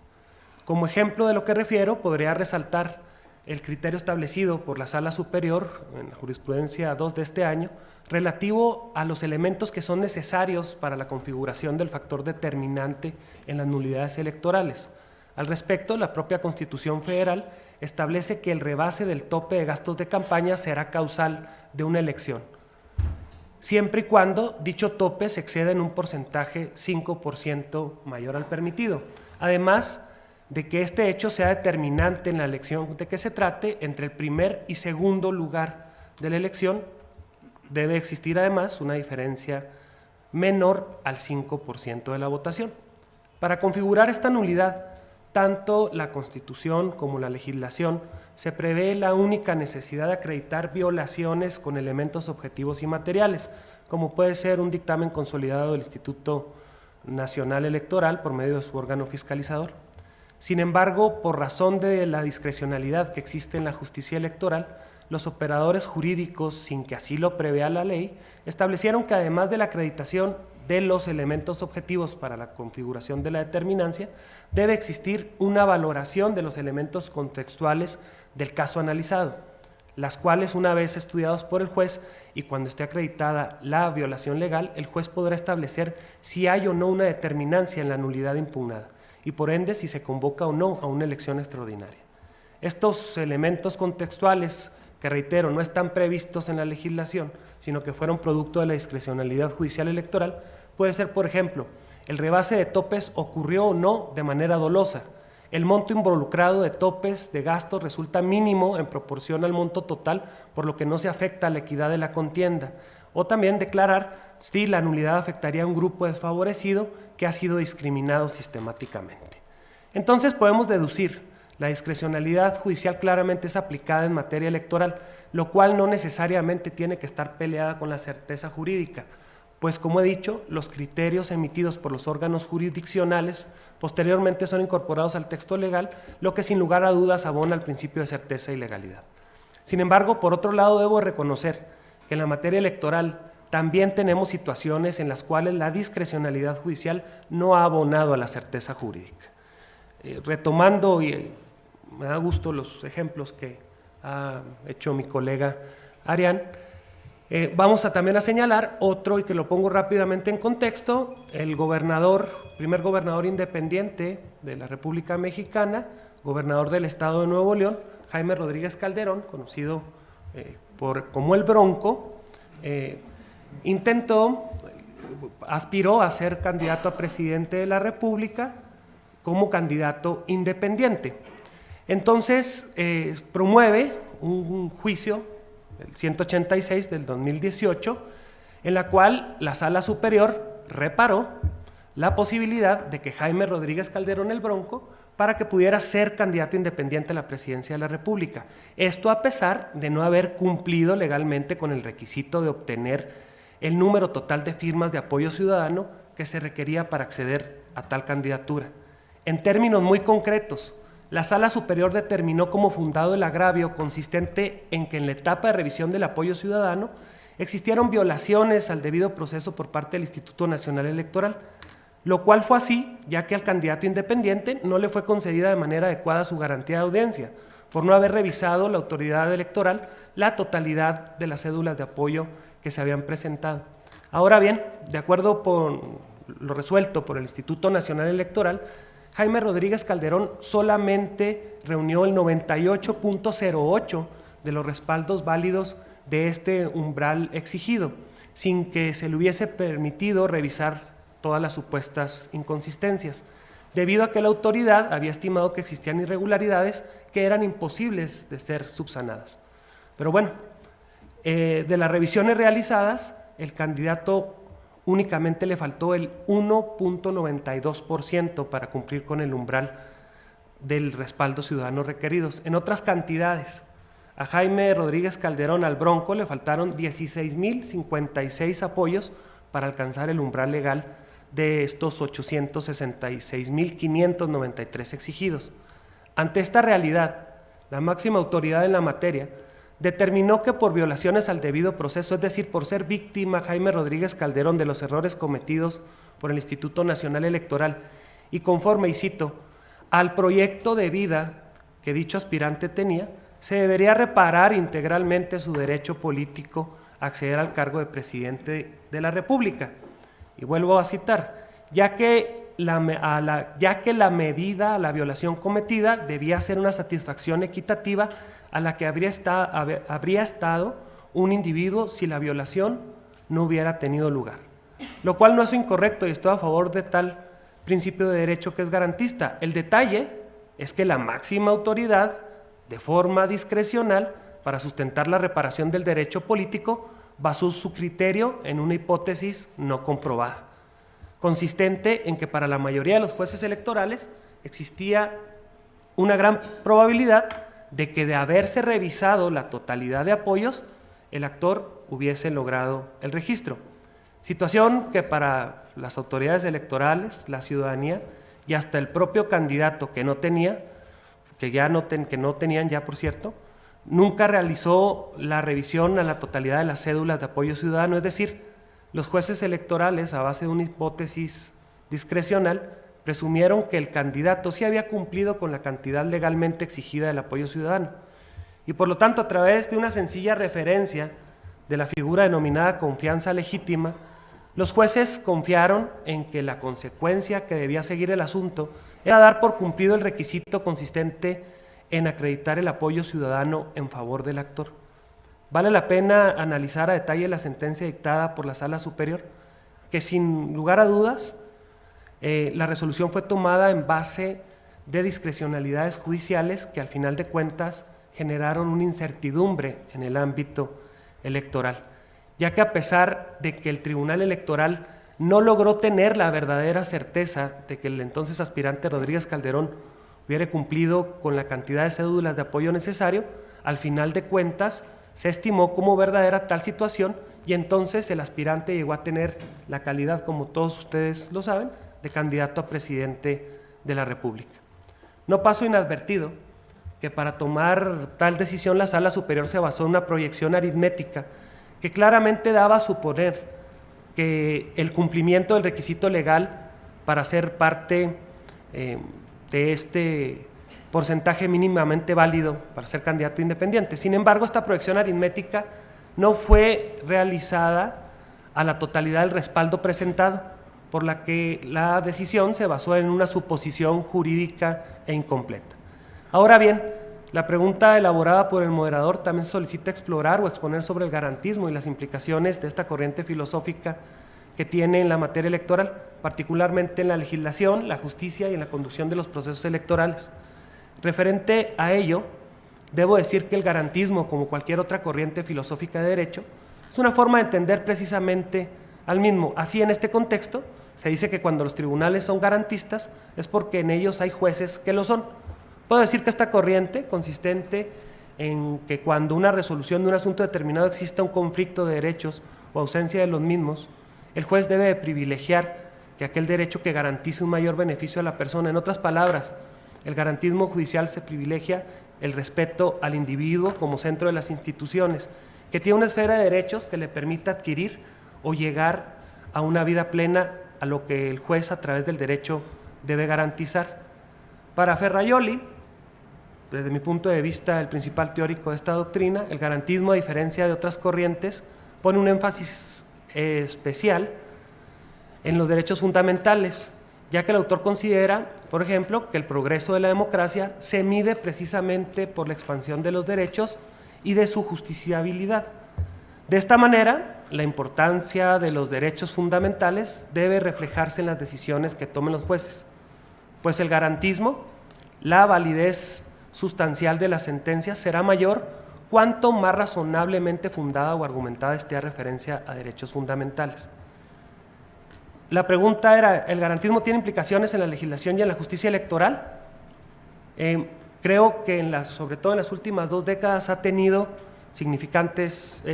Como ejemplo de lo que refiero, podría resaltar el criterio establecido por la Sala Superior en la jurisprudencia 2 de este año, relativo a los elementos que son necesarios para la configuración del factor determinante en las nulidades electorales. Al respecto, la propia Constitución Federal establece que el rebase del tope de gastos de campaña será causal de una elección, siempre y cuando dicho tope se exceda en un porcentaje 5% mayor al permitido. Además de que este hecho sea determinante en la elección de que se trate, entre el primer y segundo lugar de la elección debe existir además una diferencia menor al 5% de la votación. Para configurar esta nulidad, tanto la Constitución como la legislación se prevé la única necesidad de acreditar violaciones con elementos objetivos y materiales, como puede ser un dictamen consolidado del Instituto Nacional Electoral por medio de su órgano fiscalizador. Sin embargo, por razón de la discrecionalidad que existe en la justicia electoral, los operadores jurídicos, sin que así lo prevea la ley, establecieron que además de la acreditación de los elementos objetivos para la configuración de la determinancia, debe existir una valoración de los elementos contextuales del caso analizado, las cuales, una vez estudiados por el juez y cuando esté acreditada la violación legal, el juez podrá establecer si hay o no una determinancia en la nulidad impugnada y por ende si se convoca o no a una elección extraordinaria. Estos elementos contextuales, que reitero, no están previstos en la legislación, sino que fueron producto de la discrecionalidad judicial electoral, puede ser, por ejemplo, el rebase de topes ocurrió o no de manera dolosa, el monto involucrado de topes de gastos resulta mínimo en proporción al monto total, por lo que no se afecta a la equidad de la contienda, o también declarar si la nulidad afectaría a un grupo desfavorecido que ha sido discriminado sistemáticamente. Entonces podemos deducir, la discrecionalidad judicial claramente es aplicada en materia electoral, lo cual no necesariamente tiene que estar peleada con la certeza jurídica, pues como he dicho, los criterios emitidos por los órganos jurisdiccionales posteriormente son incorporados al texto legal, lo que sin lugar a dudas abona al principio de certeza y legalidad. Sin embargo, por otro lado, debo reconocer que en la materia electoral también tenemos situaciones en las cuales la discrecionalidad judicial no ha abonado a la certeza jurídica. Retomando, y me da gusto los ejemplos que ha hecho mi colega Arián, vamos también a señalar otro, y que lo pongo rápidamente en contexto, el primer gobernador independiente de la República Mexicana, gobernador del estado de Nuevo León, Jaime Rodríguez Calderón, conocido como el Bronco, aspiró a ser candidato a presidente de la República como candidato independiente. Entonces promueve un juicio, el 186 del 2018, en la cual la Sala Superior reparó la posibilidad de que Jaime Rodríguez Calderón el Bronco para que pudiera ser candidato independiente a la presidencia de la República. Esto a pesar de no haber cumplido legalmente con el requisito de obtener el número total de firmas de apoyo ciudadano que se requería para acceder a tal candidatura. En términos muy concretos, la Sala Superior determinó como fundado el agravio consistente en que en la etapa de revisión del apoyo ciudadano existieron violaciones al debido proceso por parte del Instituto Nacional Electoral, lo cual fue así, ya que al candidato independiente no le fue concedida de manera adecuada su garantía de audiencia, por no haber revisado la autoridad electoral la totalidad de las cédulas de apoyo que se habían presentado. Ahora bien, de acuerdo con lo resuelto por el Instituto Nacional Electoral, Jaime Rodríguez Calderón solamente reunió el 98.08 de los respaldos válidos de este umbral exigido, sin que se le hubiese permitido revisar todas las supuestas inconsistencias, debido a que la autoridad había estimado que existían irregularidades que eran imposibles de ser subsanadas. Pero bueno, de las revisiones realizadas, el candidato únicamente le faltó el 1.92% para cumplir con el umbral del respaldo ciudadano requeridos. En otras cantidades, a Jaime Rodríguez Calderón al Bronco le faltaron 16.056 apoyos para alcanzar el umbral legal de estos 866.593 exigidos. Ante esta realidad, la máxima autoridad en la materia determinó que por violaciones al debido proceso, es decir, por ser víctima Jaime Rodríguez Calderón de los errores cometidos por el Instituto Nacional Electoral y conforme, y cito, al proyecto de vida que dicho aspirante tenía, se debería reparar integralmente su derecho político a acceder al cargo de presidente de la República. Y vuelvo a citar, ya que la violación cometida debía ser una satisfacción equitativa a la que habría estado un individuo si la violación no hubiera tenido lugar. Lo cual no es incorrecto y estoy a favor de tal principio de derecho que es garantista. El detalle es que la máxima autoridad, de forma discrecional, para sustentar la reparación del derecho político, basó su criterio en una hipótesis no comprobada, consistente en que para la mayoría de los jueces electorales existía una gran probabilidad de que de haberse revisado la totalidad de apoyos, el actor hubiese logrado el registro. Situación que para las autoridades electorales, la ciudadanía y hasta el propio candidato que no tenía, que no tenían ya por cierto, nunca realizó la revisión a la totalidad de las cédulas de apoyo ciudadano, es decir, los jueces electorales, a base de una hipótesis discrecional, presumieron que el candidato sí había cumplido con la cantidad legalmente exigida del apoyo ciudadano. Y por lo tanto, a través de una sencilla referencia de la figura denominada confianza legítima, los jueces confiaron en que la consecuencia que debía seguir el asunto era dar por cumplido el requisito consistente en acreditar el apoyo ciudadano en favor del actor. Vale la pena analizar a detalle la sentencia dictada por la Sala Superior, que sin lugar a dudas, la resolución fue tomada en base de discrecionalidades judiciales que al final de cuentas generaron una incertidumbre en el ámbito electoral, ya que a pesar de que el Tribunal Electoral no logró tener la verdadera certeza de que el entonces aspirante Rodríguez Calderón hubiera cumplido con la cantidad de cédulas de apoyo necesario, al final de cuentas se estimó como verdadera tal situación y entonces el aspirante llegó a tener la calidad, como todos ustedes lo saben, de candidato a presidente de la República. No pasó inadvertido que para tomar tal decisión la Sala Superior se basó en una proyección aritmética que claramente daba a suponer que el cumplimiento del requisito legal para ser parte de este porcentaje mínimamente válido para ser candidato independiente. Sin embargo, esta proyección aritmética no fue realizada a la totalidad del respaldo presentado, por la que la decisión se basó en una suposición jurídica e incompleta. Ahora bien, la pregunta elaborada por el moderador también solicita explorar o exponer sobre el garantismo y las implicaciones de esta corriente filosófica que tiene en la materia electoral, particularmente en la legislación, la justicia y en la conducción de los procesos electorales. Referente a ello, debo decir que el garantismo, como cualquier otra corriente filosófica de derecho, es una forma de entender precisamente al mismo. Así, en este contexto, se dice que cuando los tribunales son garantistas es porque en ellos hay jueces que lo son. Puedo decir que esta corriente, consistente en que cuando una resolución de un asunto determinado exista un conflicto de derechos o ausencia de los mismos, el juez debe de privilegiar que aquel derecho que garantice un mayor beneficio a la persona. En otras palabras, el garantismo judicial se privilegia el respeto al individuo como centro de las instituciones, que tiene una esfera de derechos que le permita adquirir o llegar a una vida plena, a lo que el juez a través del derecho debe garantizar. Para Ferrajoli, desde mi punto de vista el principal teórico de esta doctrina, el garantismo, a diferencia de otras corrientes, pone un énfasis especial en los derechos fundamentales, ya que el autor considera, por ejemplo, que el progreso de la democracia se mide precisamente por la expansión de los derechos y de su justiciabilidad. De esta manera, la importancia de los derechos fundamentales debe reflejarse en las decisiones que tomen los jueces, pues el garantismo, la validez sustancial de las sentencias será mayor cuanto más razonablemente fundada o argumentada esté a referencia a derechos fundamentales. La pregunta era, ¿el garantismo tiene implicaciones en la legislación y en la justicia electoral? Creo que sobre todo en las últimas 2 décadas ha tenido significantes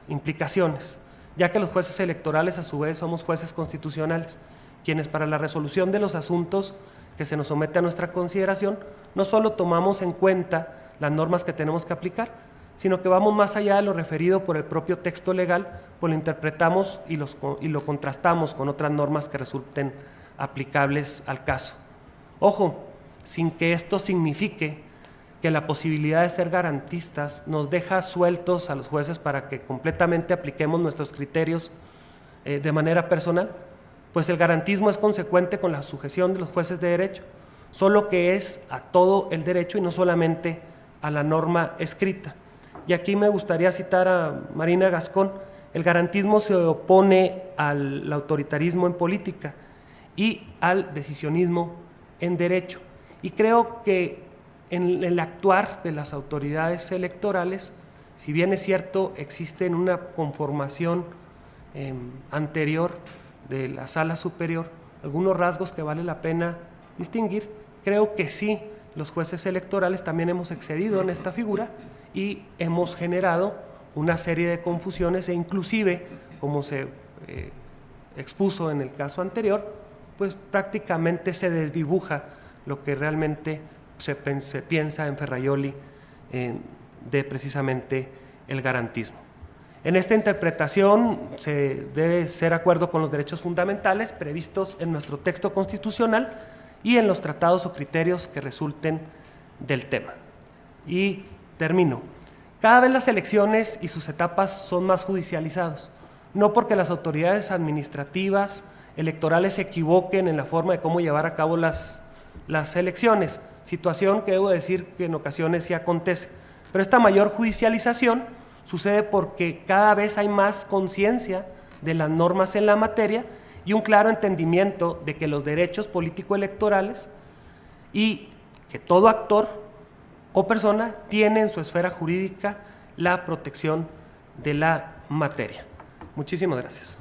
implicaciones, ya que los jueces electorales a su vez somos jueces constitucionales, quienes para la resolución de los asuntos que se nos somete a nuestra consideración, no solo tomamos en cuenta las normas que tenemos que aplicar, sino que vamos más allá de lo referido por el propio texto legal, pues lo interpretamos y lo contrastamos con otras normas que resulten aplicables al caso. Ojo, sin que esto signifique que la posibilidad de ser garantistas nos deja sueltos a los jueces para que completamente apliquemos nuestros criterios de manera personal, pues el garantismo es consecuente con la sujeción de los jueces de derecho, solo que es a todo el derecho y no solamente a la norma escrita. Y aquí me gustaría citar a Marina Gascón: el garantismo se opone al autoritarismo en política y al decisionismo en derecho. Y creo que en el actuar de las autoridades electorales, si bien es cierto, existe una conformación anterior de la Sala Superior, algunos rasgos que vale la pena distinguir, creo que sí, los jueces electorales también hemos excedido en esta figura y hemos generado una serie de confusiones e inclusive, como se expuso en el caso anterior, pues prácticamente se desdibuja lo que realmente se piensa en Ferrajoli de precisamente el garantismo. En esta interpretación se debe ser acuerdo con los derechos fundamentales previstos en nuestro texto constitucional y en los tratados o criterios que resulten del tema. Y termino. Cada vez las elecciones y sus etapas son más judicializados, no porque las autoridades administrativas, electorales se equivoquen en la forma de cómo llevar a cabo las elecciones, situación que debo decir que en ocasiones sí acontece, pero esta mayor judicialización sucede porque cada vez hay más conciencia de las normas en la materia y un claro entendimiento de que los derechos político-electorales y que todo actor o persona tiene en su esfera jurídica la protección de la materia. Muchísimas gracias.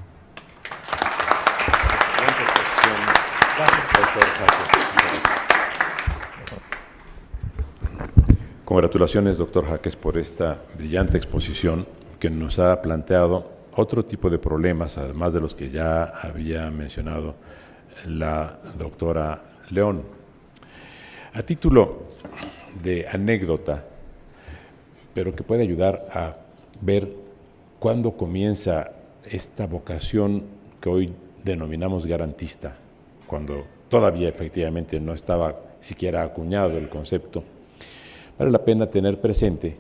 Congratulaciones, doctor Jaques, por esta brillante exposición que nos ha planteado otro tipo de problemas, además de los que ya había mencionado la doctora León. A título de anécdota, pero que puede ayudar a ver cuándo comienza esta vocación que hoy denominamos garantista, cuando todavía efectivamente no estaba siquiera acuñado el concepto. Vale la pena tener presente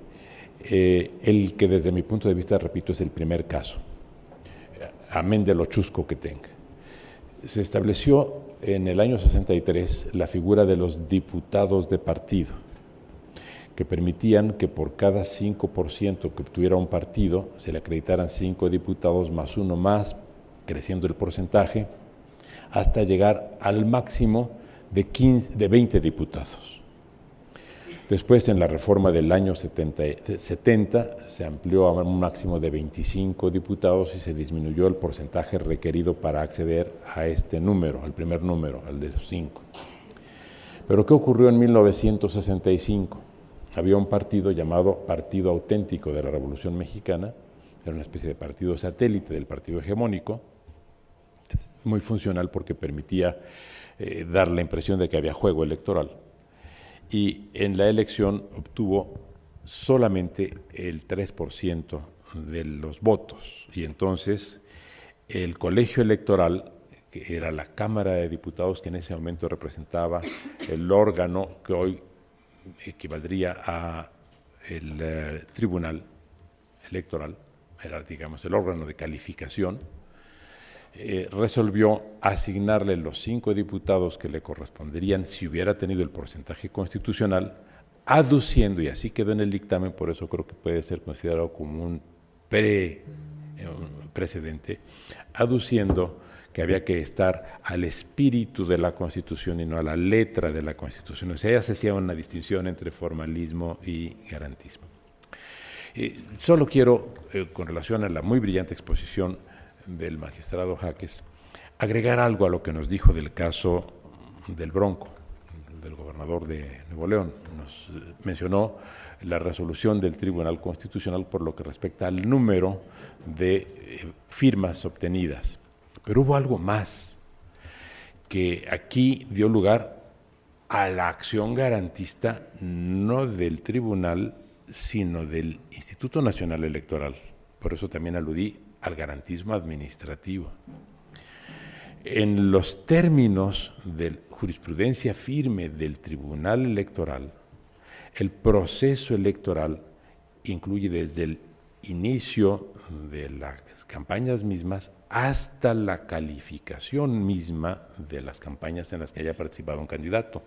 el que desde mi punto de vista, repito, es el primer caso, amén de lo chusco que tenga. Se estableció en el año 63 la figura de los diputados de partido, que permitían que por cada 5% que obtuviera un partido se le acreditaran 5 diputados más uno más, creciendo el porcentaje, hasta llegar al máximo de 20 diputados. Después, en la reforma del año 70 se amplió a un máximo de 25 diputados y se disminuyó el porcentaje requerido para acceder a este número, al primer número, al de los 5. Pero ¿qué ocurrió en 1965? Había un partido llamado Partido Auténtico de la Revolución Mexicana, era una especie de partido satélite del partido hegemónico, muy funcional porque permitía dar la impresión de que había juego electoral. Y en la elección obtuvo solamente el 3% de los votos. Y entonces el colegio electoral, que era la Cámara de Diputados, que en ese momento representaba el órgano que hoy equivaldría a el Tribunal Electoral, era, digamos, el órgano de calificación, resolvió asignarle los 5 diputados que le corresponderían si hubiera tenido el porcentaje constitucional, aduciendo, y así quedó en el dictamen, por eso creo que puede ser considerado como un precedente, aduciendo que había que estar al espíritu de la Constitución y no a la letra de la Constitución. O sea, ya se hacía una distinción entre formalismo y garantismo. Solo quiero, con relación a la muy brillante exposición del magistrado Jaques, agregar algo a lo que nos dijo del caso del Bronco, del gobernador de Nuevo León. Nos mencionó la resolución del Tribunal Constitucional por lo que respecta al número de firmas obtenidas. Pero hubo algo más, que aquí dio lugar a la acción garantista no del tribunal, sino del Instituto Nacional Electoral. Por eso también aludí al garantismo administrativo. En los términos de jurisprudencia firme del Tribunal Electoral, el proceso electoral incluye desde el inicio de las campañas mismas hasta la calificación misma de las campañas en las que haya participado un candidato.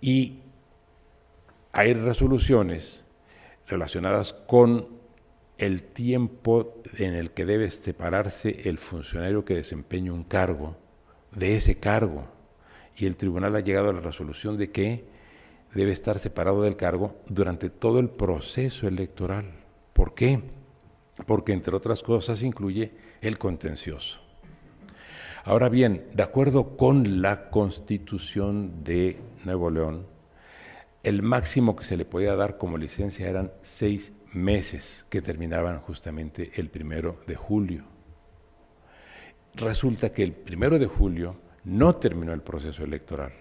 Y hay resoluciones relacionadas con el tiempo en el que debe separarse el funcionario que desempeña un cargo de ese cargo. Y el tribunal ha llegado a la resolución de que debe estar separado del cargo durante todo el proceso electoral. ¿Por qué? Porque, entre otras cosas, incluye el contencioso. Ahora bien, de acuerdo con la Constitución de Nuevo León, el máximo que se le podía dar como licencia eran 6 meses, que terminaban justamente el 1 de julio. resulta que el 1 de julio no terminó el proceso electoral,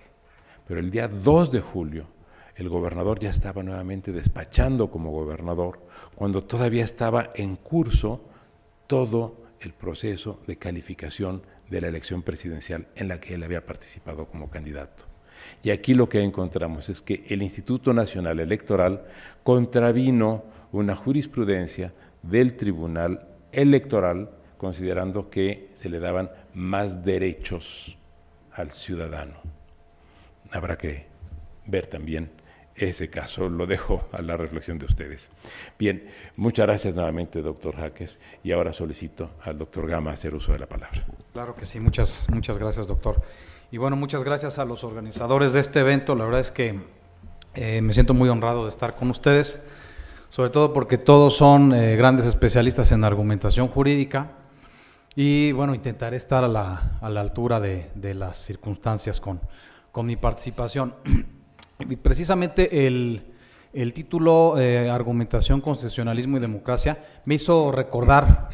pero el día 2 de julio el gobernador ya estaba nuevamente despachando como gobernador, cuando todavía estaba en curso todo el proceso de calificación de la elección presidencial en la que él había participado como candidato. Y aquí lo que encontramos es que el Instituto Nacional Electoral contravino una jurisprudencia del Tribunal Electoral, considerando que se le daban más derechos al ciudadano. Habrá que ver también ese caso, lo dejo a la reflexión de ustedes. Bien, muchas gracias nuevamente, doctor Jaques, y ahora solicito al doctor Gama hacer uso de la palabra. Claro que sí, muchas gracias, doctor. Y bueno, muchas gracias a los organizadores de este evento. La verdad es que me siento muy honrado de estar con ustedes, sobre todo porque todos son grandes especialistas en argumentación jurídica, y bueno, intentaré estar a la altura de las circunstancias con mi participación. Y precisamente el título Argumentación, Constitucionalismo y Democracia me hizo recordar,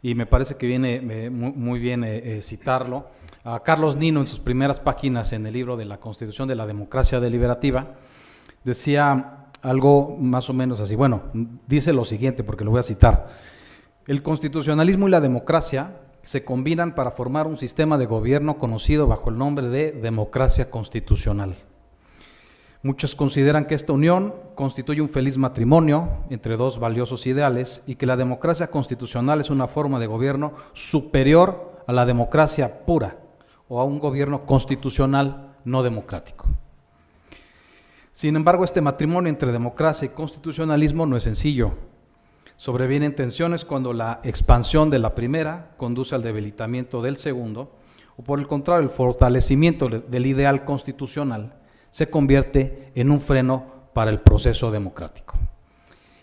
y me parece que viene muy bien citarlo, a Carlos Nino en sus primeras páginas en el libro de la Constitución de la Democracia Deliberativa. Decía algo más o menos así, bueno, dice lo siguiente porque lo voy a citar: el constitucionalismo y la democracia se combinan para formar un sistema de gobierno conocido bajo el nombre de democracia constitucional. Muchos consideran que esta unión constituye un feliz matrimonio entre dos valiosos ideales y que la democracia constitucional es una forma de gobierno superior a la democracia pura o a un gobierno constitucional no democrático. Sin embargo, este matrimonio entre democracia y constitucionalismo no es sencillo. Sobrevienen tensiones cuando la expansión de la primera conduce al debilitamiento del segundo, o por el contrario, el fortalecimiento del ideal constitucional se convierte en un freno para el proceso democrático.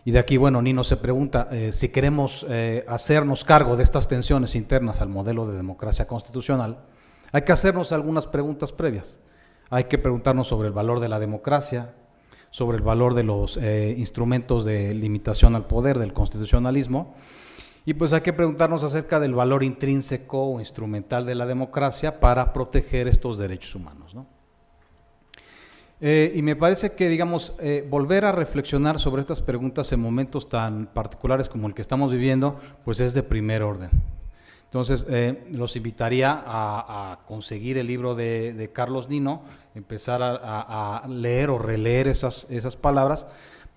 Y de aquí, bueno, Nino se pregunta si queremos hacernos cargo de estas tensiones internas al modelo de democracia constitucional, hay que hacernos algunas preguntas previas. Hay que preguntarnos sobre el valor de la democracia, sobre el valor de los instrumentos de limitación al poder del constitucionalismo, y pues hay que preguntarnos acerca del valor intrínseco o instrumental de la democracia para proteger estos derechos humanos, ¿no? Y me parece que, digamos, volver a reflexionar sobre estas preguntas en momentos tan particulares como el que estamos viviendo, pues es de primer orden. Entonces, los invitaría a conseguir el libro de Carlos Nino, empezar a leer o releer esas palabras,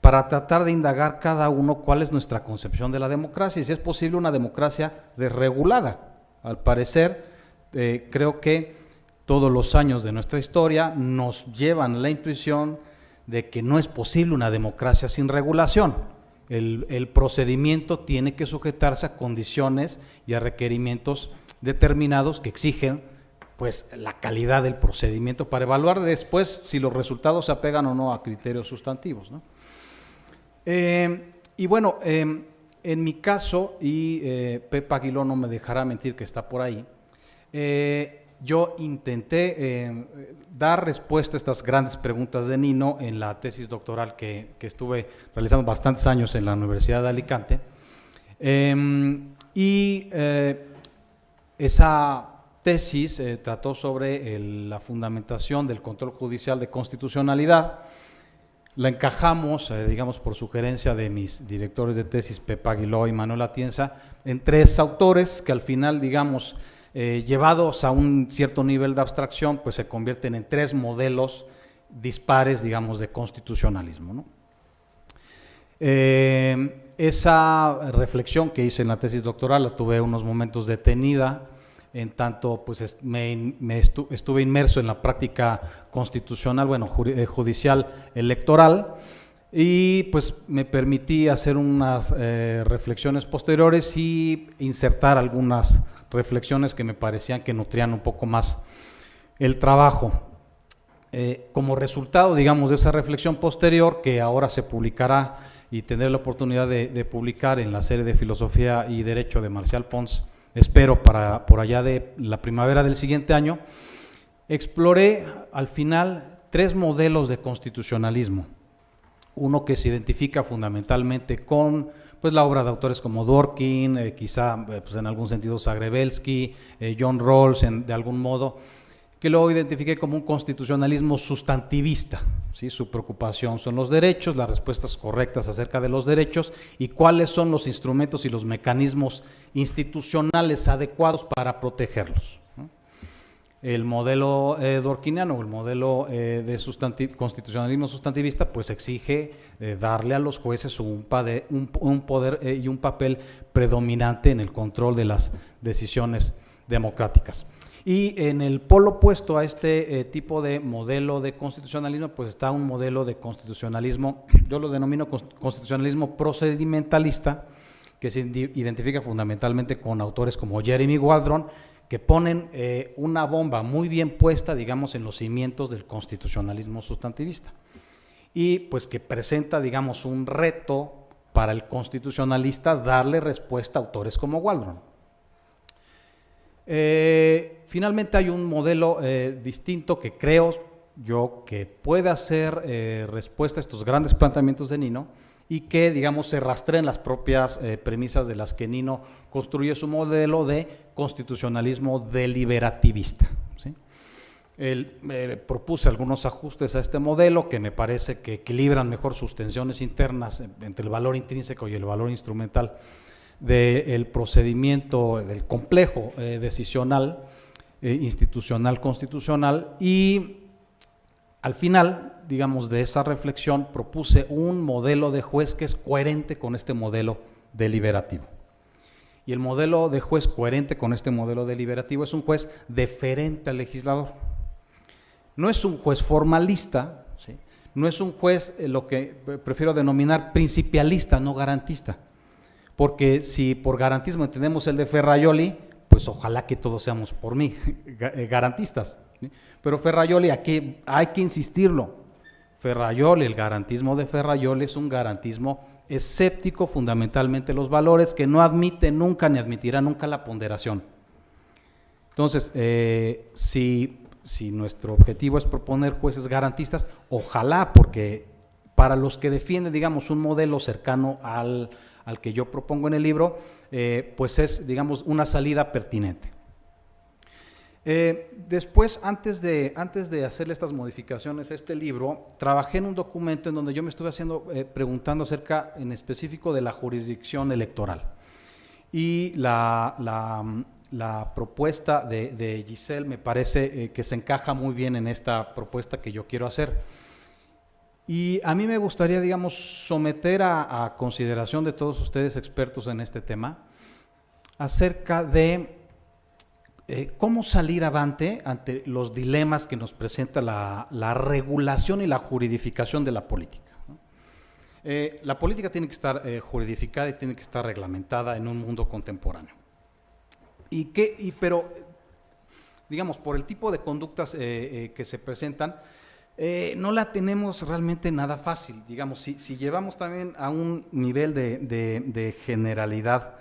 para tratar de indagar cada uno cuál es nuestra concepción de la democracia y si es posible una democracia desregulada. Al parecer, creo que todos los años de nuestra historia nos llevan a la intuición de que no es posible una democracia sin regulación. El procedimiento tiene que sujetarse a condiciones y a requerimientos determinados que exigen pues la calidad del procedimiento para evaluar después si los resultados se apegan o no a criterios sustantivos, ¿no? Y bueno, en mi caso, y Pepa Aguiló no me dejará mentir que está por ahí, yo intenté dar respuesta a estas grandes preguntas de Nino en la tesis doctoral que estuve realizando bastantes años en la Universidad de Alicante. Esa tesis trató sobre la fundamentación del control judicial de constitucionalidad. La encajamos, digamos, por sugerencia de mis directores de tesis, Pepa Aguiló y Manuel Atienza, en tres autores que al final, digamos, llevados a un cierto nivel de abstracción, pues se convierten en tres modelos dispares, digamos, de constitucionalismo, ¿no? Esa reflexión que hice en la tesis doctoral la tuve unos momentos detenida, en tanto pues estuve inmerso en la práctica constitucional, bueno, judicial electoral, y pues me permití hacer unas reflexiones posteriores y insertar algunas reflexiones que me parecían que nutrían un poco más el trabajo. Como resultado, digamos, de esa reflexión posterior, que ahora se publicará y tendré la oportunidad de publicar en la serie de Filosofía y Derecho de Marcial Pons, espero por allá de la primavera del siguiente año, exploré al final tres modelos de constitucionalismo. Uno que se identifica fundamentalmente con pues la obra de autores como Dworkin, quizá pues en algún sentido Zagrebelsky, John Rawls de algún modo, que lo identifiqué como un constitucionalismo sustantivista, ¿sí? Su preocupación son los derechos, las respuestas correctas acerca de los derechos y cuáles son los instrumentos y los mecanismos institucionales adecuados para protegerlos, ¿no? El modelo dworkiniano o el modelo de constitucionalismo sustantivista pues exige darle a los jueces un poder y un papel predominante en el control de las decisiones democráticas. Y en el polo opuesto a este tipo de modelo de constitucionalismo, pues está un modelo de constitucionalismo, yo lo denomino constitucionalismo procedimentalista, que se identifica fundamentalmente con autores como Jeremy Waldron, que ponen una bomba muy bien puesta, digamos, en los cimientos del constitucionalismo sustantivista. Y pues que presenta, digamos, un reto para el constitucionalista darle respuesta a autores como Waldron. Finalmente hay un modelo distinto que creo yo que puede hacer respuesta a estos grandes planteamientos de Nino y que, digamos, se rastrean las propias premisas de las que Nino construye su modelo de constitucionalismo deliberativista, ¿sí? Propuse algunos ajustes a este modelo que me parece que equilibran mejor sus tensiones internas entre el valor intrínseco y el valor instrumental del procedimiento, del complejo decisional, institucional, constitucional, y al final, digamos, de esa reflexión propuse un modelo de juez que es coherente con este modelo deliberativo. Y el modelo de juez coherente con este modelo deliberativo es un juez deferente al legislador. No es un juez formalista, ¿sí? No es un juez, lo que prefiero denominar principialista, no garantista. Porque si por garantismo entendemos el de Ferrajoli, pues ojalá que todos seamos por mí garantistas, ¿sí? Pero Ferrajoli, aquí hay que insistirlo, Ferrajoli, el garantismo de Ferrajoli es un garantismo escéptico fundamentalmente los valores, que no admite nunca ni admitirá nunca la ponderación. Entonces, si nuestro objetivo es proponer jueces garantistas, ojalá, porque para los que defienden, digamos, un modelo cercano al que yo propongo en el libro, pues es, digamos, una salida pertinente. Después, antes de hacerle estas modificaciones a este libro, trabajé en un documento en donde yo me estuve preguntando acerca en específico de la jurisdicción electoral. Y la propuesta de Giselle me parece que se encaja muy bien en esta propuesta que yo quiero hacer. Y a mí me gustaría, digamos, someter a consideración de todos ustedes expertos en este tema acerca de cómo salir avante ante los dilemas que nos presenta la regulación y la juridificación de la política, ¿no? La política tiene que estar juridificada y tiene que estar reglamentada en un mundo contemporáneo. Pero, digamos, por el tipo de conductas que se presentan, no la tenemos realmente nada fácil. Digamos, si llevamos también a un nivel de generalidad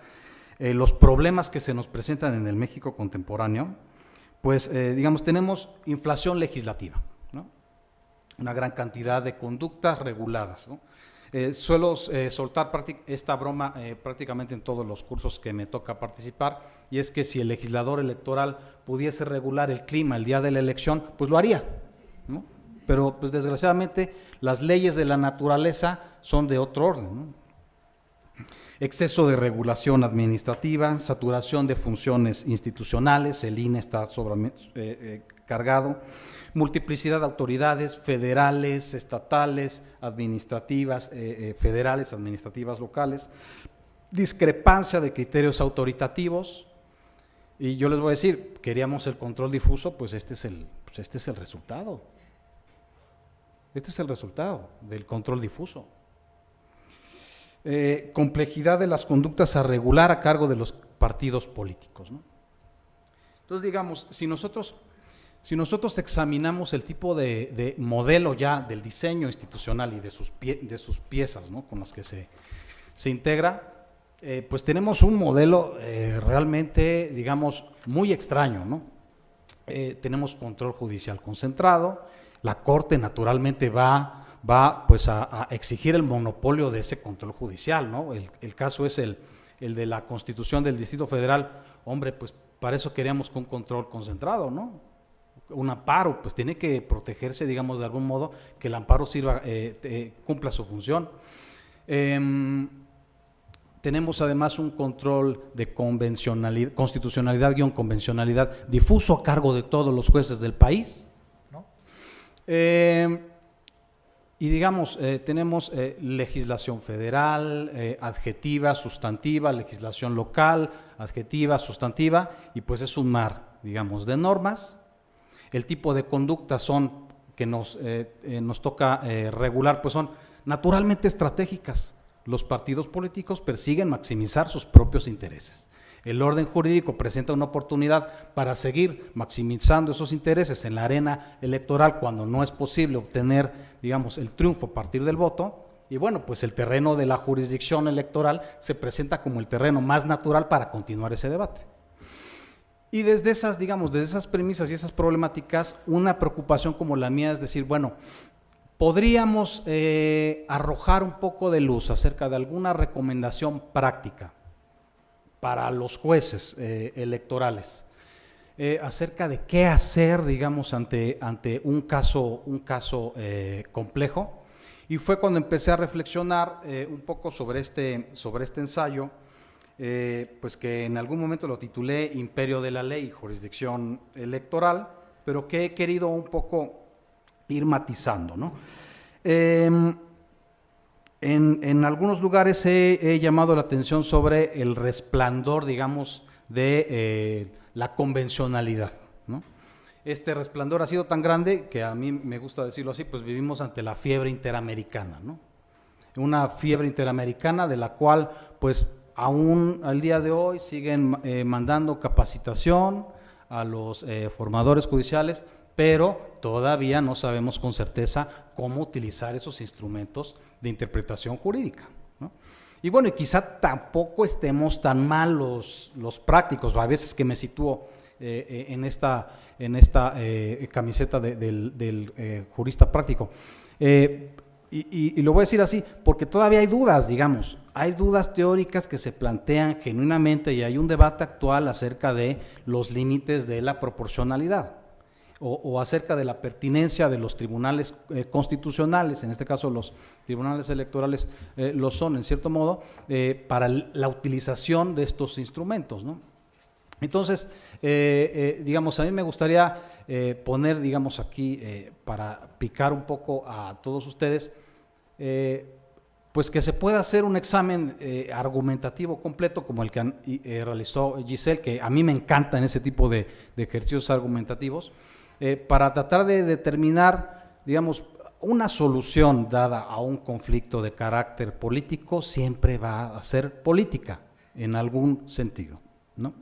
los problemas que se nos presentan en el México contemporáneo, pues digamos, tenemos inflación legislativa, ¿no? Una gran cantidad de conductas reguladas, ¿no? Suelo soltar esta broma prácticamente en todos los cursos que me toca participar, y es que si el legislador electoral pudiese regular el clima el día de la elección, pues lo haría, ¿no? Pero pues desgraciadamente las leyes de la naturaleza son de otro orden, ¿no? Exceso de regulación administrativa, saturación de funciones institucionales, el INE está cargado, multiplicidad de autoridades federales, estatales, administrativas, federales, administrativas locales, discrepancia de criterios autoritativos, y yo les voy a decir, queríamos el control difuso, pues este es el resultado. Este es el resultado del control difuso. Complejidad de las conductas a regular a cargo de los partidos políticos, ¿no? Entonces, digamos, si nosotros examinamos el tipo de modelo ya del diseño institucional y de sus piezas, ¿no?, con las que se integra, pues tenemos un modelo realmente, digamos, muy extraño, ¿no? Tenemos control judicial concentrado, la Corte naturalmente va pues a exigir el monopolio de ese control judicial, ¿no? El caso es el de la Constitución del Distrito Federal. Hombre, pues para eso queríamos un control concentrado, ¿no? Un amparo, pues tiene que protegerse, digamos, de algún modo, que el amparo sirva, cumpla su función. Tenemos además un control de constitucionalidad-convencionalidad difuso a cargo de todos los jueces del país, ¿no? Y digamos, tenemos legislación federal, adjetiva, sustantiva, legislación local, adjetiva, sustantiva, y pues es un mar, digamos, de normas. El tipo de conductas son que nos toca regular, pues son naturalmente estratégicas. Los partidos políticos persiguen maximizar sus propios intereses. El orden jurídico presenta una oportunidad para seguir maximizando esos intereses en la arena electoral cuando no es posible obtener, digamos, el triunfo a partir del voto. Y bueno, pues el terreno de la jurisdicción electoral se presenta como el terreno más natural para continuar ese debate. Y desde esas, digamos, desde esas premisas y esas problemáticas, una preocupación como la mía es decir, bueno, podríamos arrojar un poco de luz acerca de alguna recomendación práctica para los jueces electorales, acerca de qué hacer, digamos, ante un caso complejo. Y fue cuando empecé a reflexionar un poco sobre este ensayo, pues que en algún momento lo titulé Imperio de la Ley y Jurisdicción Electoral, pero que he querido un poco ir matizando, ¿no? En algunos lugares he llamado la atención sobre el resplandor, digamos, de la convencionalidad, ¿no? Este resplandor ha sido tan grande que a mí me gusta decirlo así, pues vivimos ante la fiebre interamericana, ¿no? Una fiebre interamericana de la cual, pues, aún al día de hoy siguen mandando capacitación a los formadores judiciales, pero todavía no sabemos con certeza cómo utilizar esos instrumentos de interpretación jurídica, ¿no? Y bueno, quizá tampoco estemos tan mal los prácticos, a veces que me sitúo en esta camiseta del jurista práctico. Y lo voy a decir así, porque todavía hay dudas, digamos, hay dudas teóricas que se plantean genuinamente y hay un debate actual acerca de los límites de la proporcionalidad o acerca de la pertinencia de los tribunales constitucionales, en este caso los tribunales electorales lo son en cierto modo, para la utilización de estos instrumentos, ¿no? Entonces, digamos, a mí me gustaría poner, digamos, aquí para picar un poco a todos ustedes, pues que se pueda hacer un examen argumentativo completo como el que realizó Giselle, que a mí me encanta en ese tipo de ejercicios argumentativos, para tratar de determinar, digamos, una solución dada a un conflicto de carácter político siempre va a ser política en algún sentido, ¿no?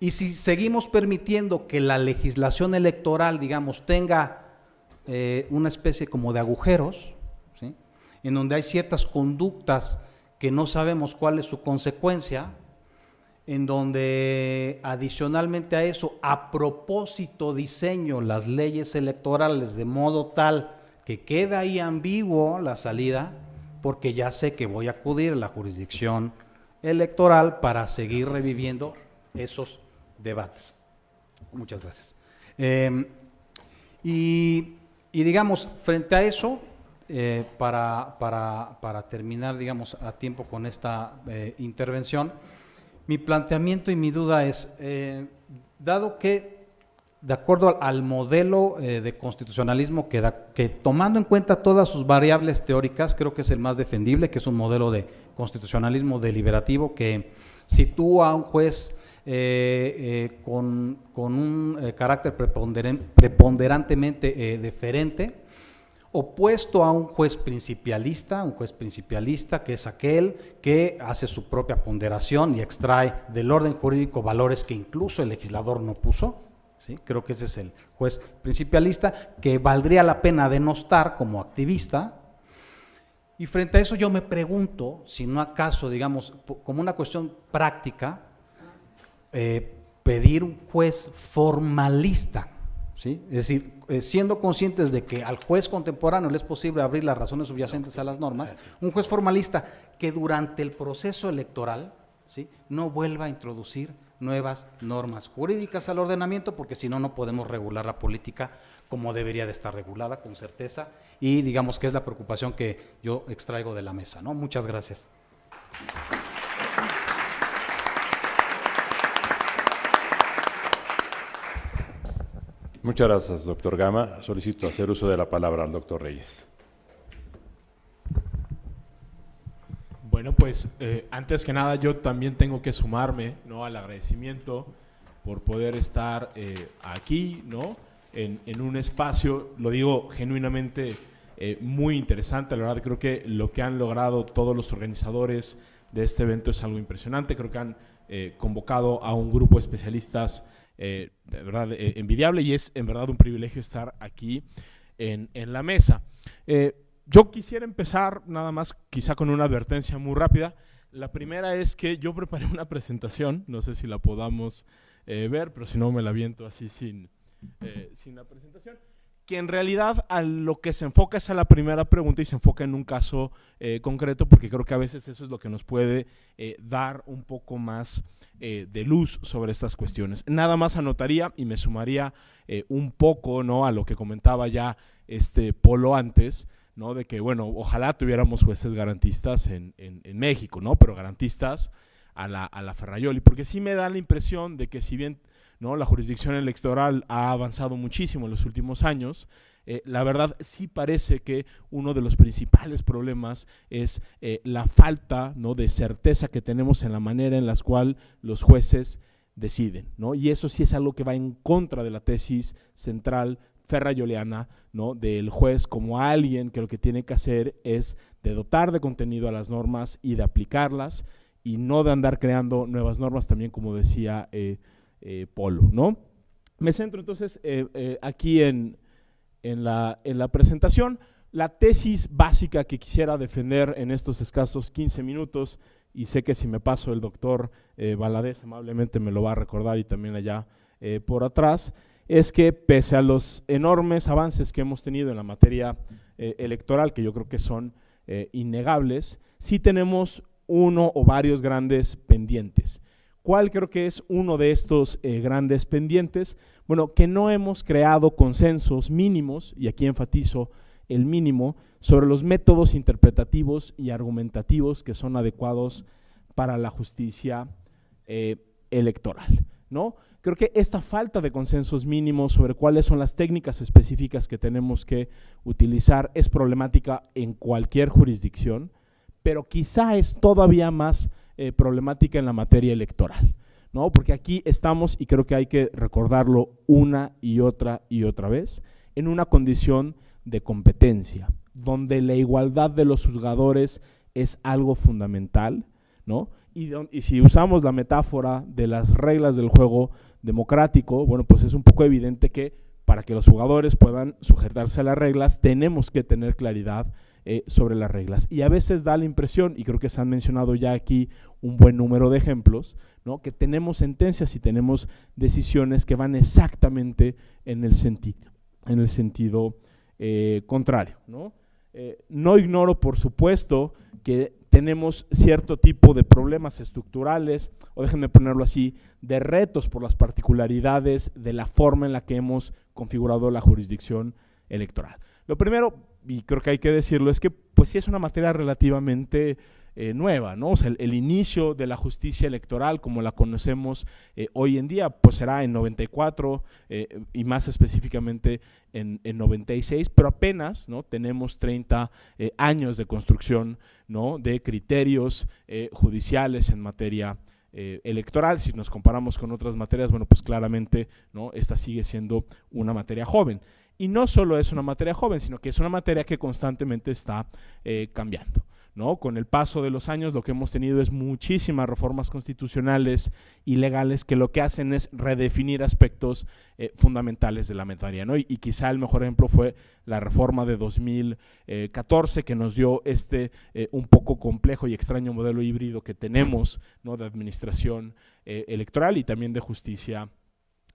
Y si seguimos permitiendo que la legislación electoral, digamos, tenga una especie como de agujeros, ¿sí?, en donde hay ciertas conductas que no sabemos cuál es su consecuencia, en donde adicionalmente a eso, a propósito diseño las leyes electorales de modo tal que queda ahí ambiguo la salida, porque ya sé que voy a acudir a la jurisdicción electoral para seguir reviviendo esos debates. Muchas gracias. Y digamos, frente a eso, para terminar, digamos, a tiempo con esta intervención, mi planteamiento y mi duda es, dado que, de acuerdo al modelo de constitucionalismo que tomando en cuenta todas sus variables teóricas, creo que es el más defendible, que es un modelo de constitucionalismo deliberativo que sitúa a un juez con un carácter preponderantemente deferente, opuesto a un juez principialista que es aquel que hace su propia ponderación y extrae del orden jurídico valores que incluso el legislador no puso, ¿sí? Creo que ese es el juez principialista, que valdría la pena denostar como activista. Y frente a eso yo me pregunto, si no acaso, digamos, como una cuestión práctica, pedir un juez formalista, ¿sí? Es decir, siendo conscientes de que al juez contemporáneo le es posible abrir las razones subyacentes a las normas, un juez formalista que durante el proceso electoral, ¿sí?, no vuelva a introducir nuevas normas jurídicas al ordenamiento, porque si no, no podemos regular la política como debería de estar regulada, con certeza, y digamos que es la preocupación que yo extraigo de la mesa, ¿no? Muchas gracias. Muchas gracias, doctor Gama. Solicito hacer uso de la palabra al doctor Reyes. Bueno, pues antes que nada yo también tengo que sumarme, ¿no?, al agradecimiento por poder estar aquí, ¿no?, en un espacio, lo digo genuinamente muy interesante. La verdad creo que lo que han logrado todos los organizadores de este evento es algo impresionante. Creo que han convocado a un grupo de especialistas de verdad envidiable, y es en verdad un privilegio estar aquí en la mesa. Yo quisiera empezar nada más quizá con una advertencia muy rápida. La primera es que yo preparé una presentación, no sé si la podamos ver, pero si no me la aviento así sin la presentación, que en realidad a lo que se enfoca es a la primera pregunta y se enfoca en un caso concreto, porque creo que a veces eso es lo que nos puede dar un poco más de luz sobre estas cuestiones. Nada más anotaría y me sumaría un poco, ¿no?, a lo que comentaba ya Polo antes, ¿no?, de que, bueno, ojalá tuviéramos jueces garantistas en México, ¿no?, pero garantistas a la Ferrajoli, porque sí me da la impresión de que si bien, ¿no?, la jurisdicción electoral ha avanzado muchísimo en los últimos años, la verdad sí parece que uno de los principales problemas es la falta, ¿no?, de certeza que tenemos en la manera en la cual los jueces deciden, ¿no?, y eso sí es algo que va en contra de la tesis central ferrajoliana, ¿no?, del juez como alguien que lo que tiene que hacer es de dotar de contenido a las normas y de aplicarlas, y no de andar creando nuevas normas, también como decía Polo, ¿no? Me centro entonces aquí en la presentación. La tesis básica que quisiera defender en estos escasos 15 minutos, y sé que si me paso el doctor Valadez amablemente me lo va a recordar, y también allá por atrás, es que pese a los enormes avances que hemos tenido en la materia electoral, que yo creo que son innegables, sí tenemos uno o varios grandes pendientes. ¿Cuál creo que es uno de estos grandes pendientes? Bueno, que no hemos creado consensos mínimos, y aquí enfatizo el mínimo, sobre los métodos interpretativos y argumentativos que son adecuados para la justicia electoral, ¿no? Creo que esta falta de consensos mínimos sobre cuáles son las técnicas específicas que tenemos que utilizar es problemática en cualquier jurisdicción, pero quizá es todavía más problemática en la materia electoral, ¿no? Porque aquí estamos, y creo que hay que recordarlo una y otra vez, en una condición de competencia, donde la igualdad de los juzgadores es algo fundamental, ¿no? Y si usamos la metáfora de las reglas del juego democrático, bueno, pues es un poco evidente que para que los jugadores puedan sujetarse a las reglas, tenemos que tener claridad sobre las reglas. Y a veces da la impresión, y creo que se han mencionado ya aquí un buen número de ejemplos, ¿no?, que tenemos sentencias y tenemos decisiones que van exactamente en el sentido contrario, ¿no? No ignoro, por supuesto, que tenemos cierto tipo de problemas estructurales, o déjenme ponerlo así, de retos por las particularidades de la forma en la que hemos configurado la jurisdicción electoral. Lo primero, y creo que hay que decirlo, es que pues sí es una materia relativamente nueva, ¿no? O sea, el inicio de la justicia electoral como la conocemos hoy en día, pues será en 94 y más específicamente en 96, pero apenas, ¿no?, tenemos 30 años de construcción, ¿no?, de criterios judiciales en materia electoral. Si nos comparamos con otras materias, bueno, pues claramente, ¿no?, esta sigue siendo una materia joven. Y no solo es una materia joven, sino que es una materia que constantemente está cambiando, ¿no? Con el paso de los años lo que hemos tenido es muchísimas reformas constitucionales y legales que lo que hacen es redefinir aspectos fundamentales de la materia, ¿no? Y quizá el mejor ejemplo fue la reforma de 2014 que nos dio un poco complejo y extraño modelo híbrido que tenemos, ¿no?, de administración electoral y también de justicia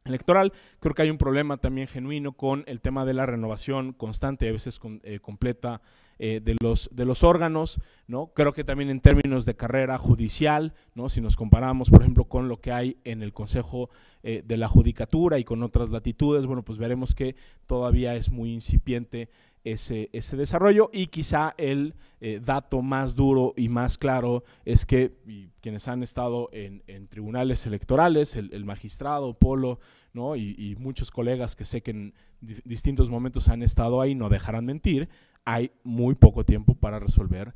electoral. Creo que hay un problema también genuino con el tema de la renovación constante, a veces completa, de los órganos, ¿no? Creo que también en términos de carrera judicial, ¿no? Si nos comparamos, por ejemplo, con lo que hay en el Consejo de la Judicatura y con otras latitudes, bueno, pues veremos que todavía es muy incipiente ese desarrollo, y quizá el dato más duro y más claro es que quienes han estado en tribunales electorales, el magistrado Polo, ¿no? y muchos colegas que sé que en distintos momentos han estado ahí, no dejarán mentir, hay muy poco tiempo para resolver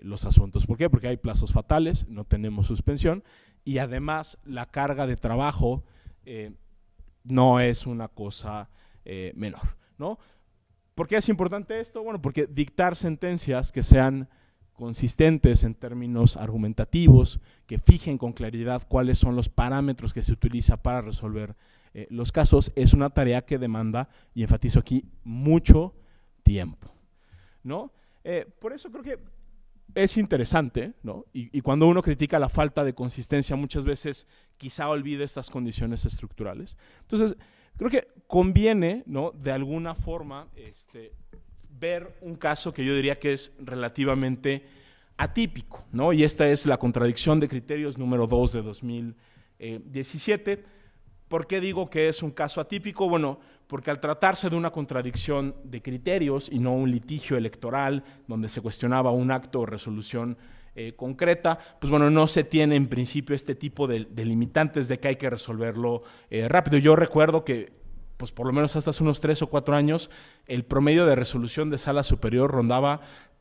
los asuntos. ¿Por qué? Porque hay plazos fatales, no tenemos suspensión, y además la carga de trabajo no es una cosa menor, ¿no? ¿Por qué es importante esto? Bueno, porque dictar sentencias que sean consistentes en términos argumentativos, que fijen con claridad cuáles son los parámetros que se utiliza para resolver los casos, es una tarea que demanda, y enfatizo aquí, mucho tiempo, ¿no? Por eso creo que es interesante, ¿no? Y cuando uno critica la falta de consistencia, muchas veces quizá olvide estas condiciones estructurales. Entonces, creo que conviene, ¿no? De alguna forma ver un caso que yo diría que es relativamente atípico, ¿no? Y esta es la contradicción de criterios número 2 de 2017. ¿Por qué digo que es un caso atípico? Bueno, porque al tratarse de una contradicción de criterios y no un litigio electoral donde se cuestionaba un acto o resolución concreta, pues bueno, no se tiene en principio este tipo de limitantes de que hay que resolverlo rápido. Yo recuerdo que, pues por lo menos hasta hace unos 3 o 4 años, el promedio de resolución de sala superior rondaba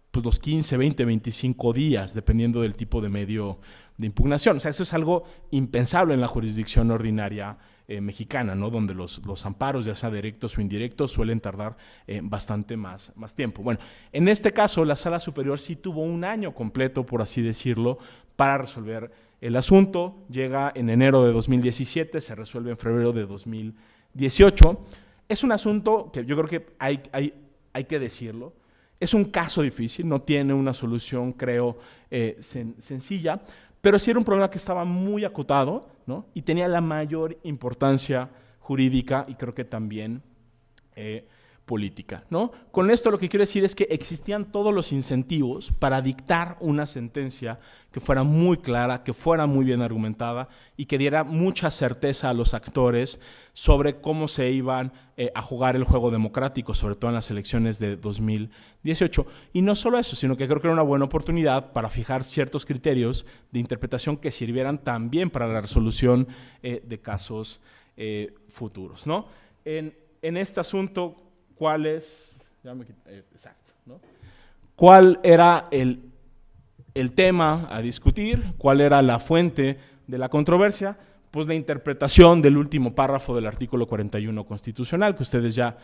pues los 15, 20, 25 días, dependiendo del tipo de medio de impugnación. O sea, eso es algo impensable en la jurisdicción ordinaria mexicana, ¿no? Donde los amparos, ya sea directos o indirectos, suelen tardar bastante más tiempo. Bueno, en este caso, la Sala Superior sí tuvo un año completo, por así decirlo, para resolver el asunto. Llega en enero de 2017, se resuelve en febrero de 2018. Es un asunto que yo creo que hay que decirlo. Es un caso difícil, no tiene una solución, creo, sencilla, pero sí era un problema que estaba muy acotado, ¿no? Y tenía la mayor importancia jurídica y creo que también política, ¿no? Con esto lo que quiero decir es que existían todos los incentivos para dictar una sentencia que fuera muy clara, que fuera muy bien argumentada y que diera mucha certeza a los actores sobre cómo se iban a jugar el juego democrático, sobre todo en las elecciones de 2018. Y no solo eso, sino que creo que era una buena oportunidad para fijar ciertos criterios de interpretación que sirvieran también para la resolución de casos futuros, ¿no? En este asunto, ¿cuál es? Exacto, ¿no? ¿Cuál era el tema a discutir? ¿Cuál era la fuente de la controversia? Pues la interpretación del último párrafo del artículo 41 constitucional, que ustedes ya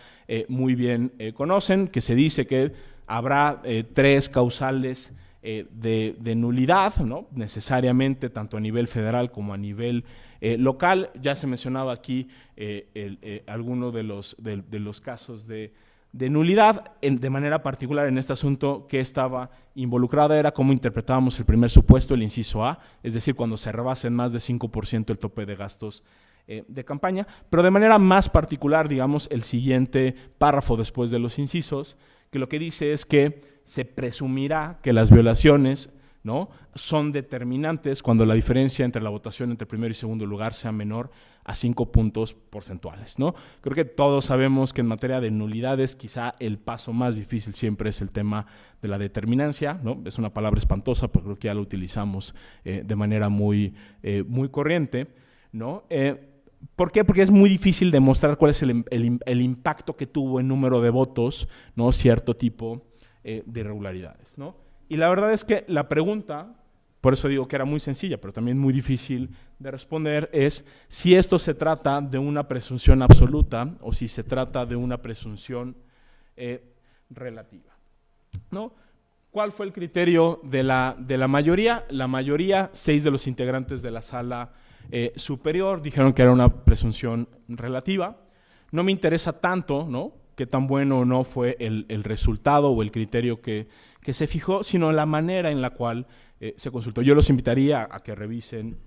muy bien conocen, que se dice que habrá 3 causales de nulidad, ¿no? Necesariamente, tanto a nivel federal como a nivel local. Ya se mencionaba aquí alguno de los casos de nulidad. De manera particular en este asunto que estaba involucrada era cómo interpretábamos el primer supuesto, el inciso A, es decir, cuando se rebasa en más de 5% el tope de gastos de campaña, pero de manera más particular, digamos, el siguiente párrafo después de los incisos, que lo que dice es que se presumirá que las violaciones, ¿no?, son determinantes cuando la diferencia entre la votación entre primero y segundo lugar sea menor a 5 puntos porcentuales, ¿no? Creo que todos sabemos que en materia de nulidades quizá el paso más difícil siempre es el tema de la determinancia, ¿no? Es una palabra espantosa, pero creo que ya la utilizamos de manera muy corriente, ¿no? ¿Por qué? Porque es muy difícil demostrar cuál es el impacto que tuvo en número de votos, ¿no?, cierto tipo de irregularidades, ¿no? Y la verdad es que la pregunta, por eso digo que era muy sencilla, pero también muy difícil de responder, es si esto se trata de una presunción absoluta o si se trata de una presunción relativa, ¿no? ¿Cuál fue el criterio de la mayoría? La mayoría, 6 de los integrantes de la sala superior, dijeron que era una presunción relativa. No me interesa tanto, ¿no?, qué tan bueno o no fue el resultado o el criterio que se fijó, sino la manera en la cual se consultó. Yo los invitaría a que revisen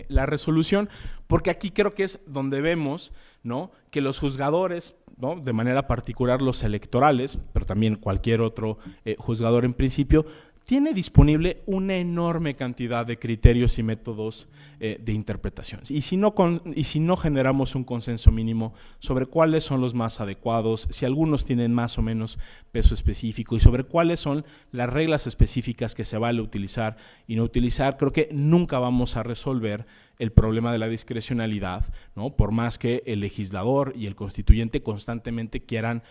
la resolución, porque aquí creo que es donde vemos, ¿no?, que los juzgadores, ¿no?, de manera particular los electorales, pero también cualquier otro juzgador en principio, tiene disponible una enorme cantidad de criterios y métodos de interpretación. Y si no generamos un consenso mínimo sobre cuáles son los más adecuados, si algunos tienen más o menos peso específico y sobre cuáles son las reglas específicas que se vale utilizar y no utilizar, creo que nunca vamos a resolver el problema de la discrecionalidad, ¿no?, por más que el legislador y el constituyente constantemente quieran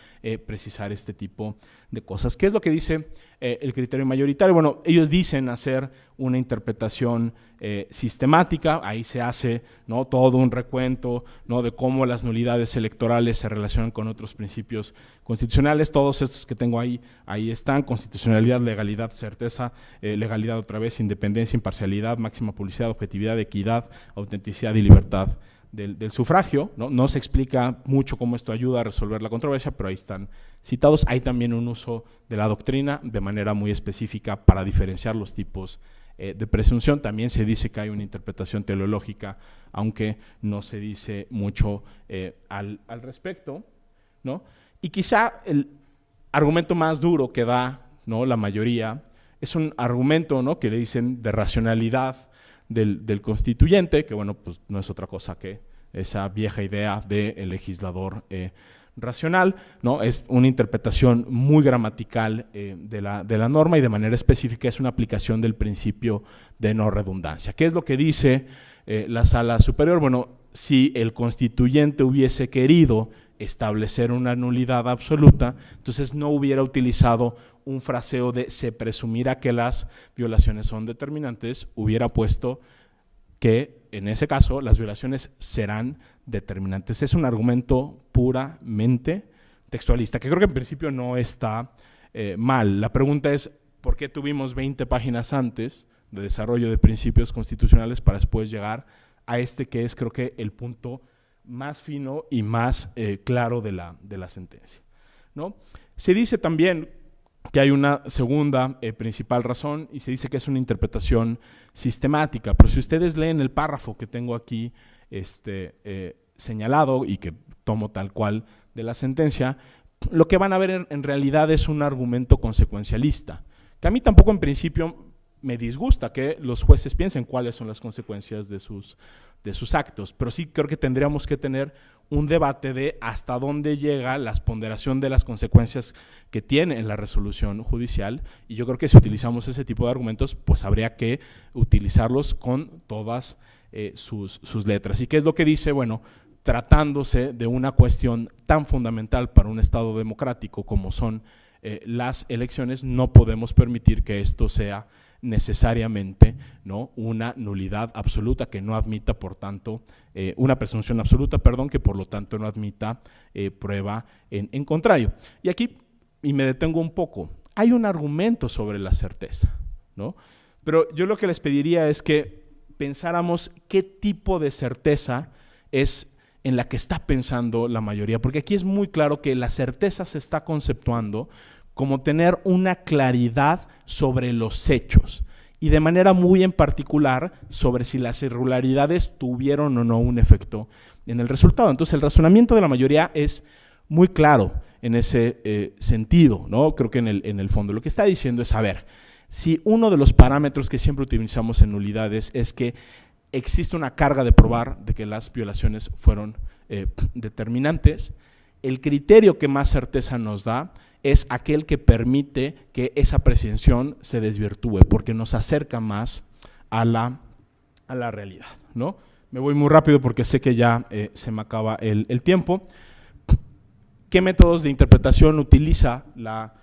precisar este tipo de cosas. ¿Qué es lo que dice el criterio mayoritario? Bueno, ellos dicen hacer una interpretación sistemática, ahí se hace, ¿no?, todo un recuento, ¿no?, de cómo las nulidades electorales se relacionan con otros principios constitucionales. Todos estos que tengo ahí están: constitucionalidad, legalidad, certeza, legalidad otra vez, independencia, imparcialidad, máxima publicidad, objetividad, equidad, autenticidad y libertad del sufragio, ¿no? No se explica mucho cómo esto ayuda a resolver la controversia, pero ahí están citados. Hay también un uso de la doctrina de manera muy específica para diferenciar los tipos de presunción. También se dice que hay una interpretación teleológica, aunque no se dice mucho al respecto, ¿no? Y quizá el argumento más duro que da, ¿no?, la mayoría es un argumento, ¿no?, que le dicen de racionalidad del constituyente, que bueno, pues no es otra cosa que esa vieja idea del legislador racional, ¿no? Es una interpretación muy gramatical de la norma, y de manera específica es una aplicación del principio de no redundancia. ¿Qué es lo que dice la Sala Superior? Bueno, si el constituyente hubiese querido establecer una nulidad absoluta, entonces no hubiera utilizado un fraseo de se presumirá que las violaciones son determinantes, hubiera puesto que en ese caso las violaciones serán determinantes. Es un argumento puramente textualista, que creo que en principio no está mal. La pregunta es, ¿por qué tuvimos 20 páginas antes de desarrollo de principios constitucionales para después llegar a este que es, creo que, el punto más fino y más claro de la sentencia, ¿no? Se dice también que hay una segunda principal razón, y se dice que es una interpretación sistemática, pero si ustedes leen el párrafo que tengo aquí señalado y que tomo tal cual de la sentencia, lo que van a ver en realidad es un argumento consecuencialista, que a mí tampoco en principio me disgusta que los jueces piensen cuáles son las consecuencias de sus actos, pero sí creo que tendríamos que tener un debate de hasta dónde llega la ponderación de las consecuencias que tiene en la resolución judicial, y yo creo que si utilizamos ese tipo de argumentos, pues habría que utilizarlos con todas sus letras. ¿Y qué es lo que dice? Bueno, tratándose de una cuestión tan fundamental para un Estado democrático como son las elecciones, no podemos permitir que esto sea necesariamente, ¿no?, una nulidad absoluta que no admita, por tanto, una presunción absoluta, perdón, que por lo tanto no admita prueba en contrario. Y aquí, y me detengo un poco, hay un argumento sobre la certeza, ¿no? Pero yo lo que les pediría es que pensáramos qué tipo de certeza es en la que está pensando la mayoría, porque aquí es muy claro que la certeza se está conceptuando como tener una claridad sobre los hechos, y de manera muy en particular sobre si las irregularidades tuvieron o no un efecto en el resultado. Entonces el razonamiento de la mayoría es muy claro en ese sentido, ¿no? Creo que en el fondo lo que está diciendo es, a ver, si uno de los parámetros que siempre utilizamos en nulidades es que existe una carga de probar de que las violaciones fueron determinantes, el criterio que más certeza nos da es aquel que permite que esa presunción se desvirtúe, porque nos acerca más a la realidad, ¿no? Me voy muy rápido porque sé que ya se me acaba el tiempo. ¿Qué métodos de interpretación utiliza la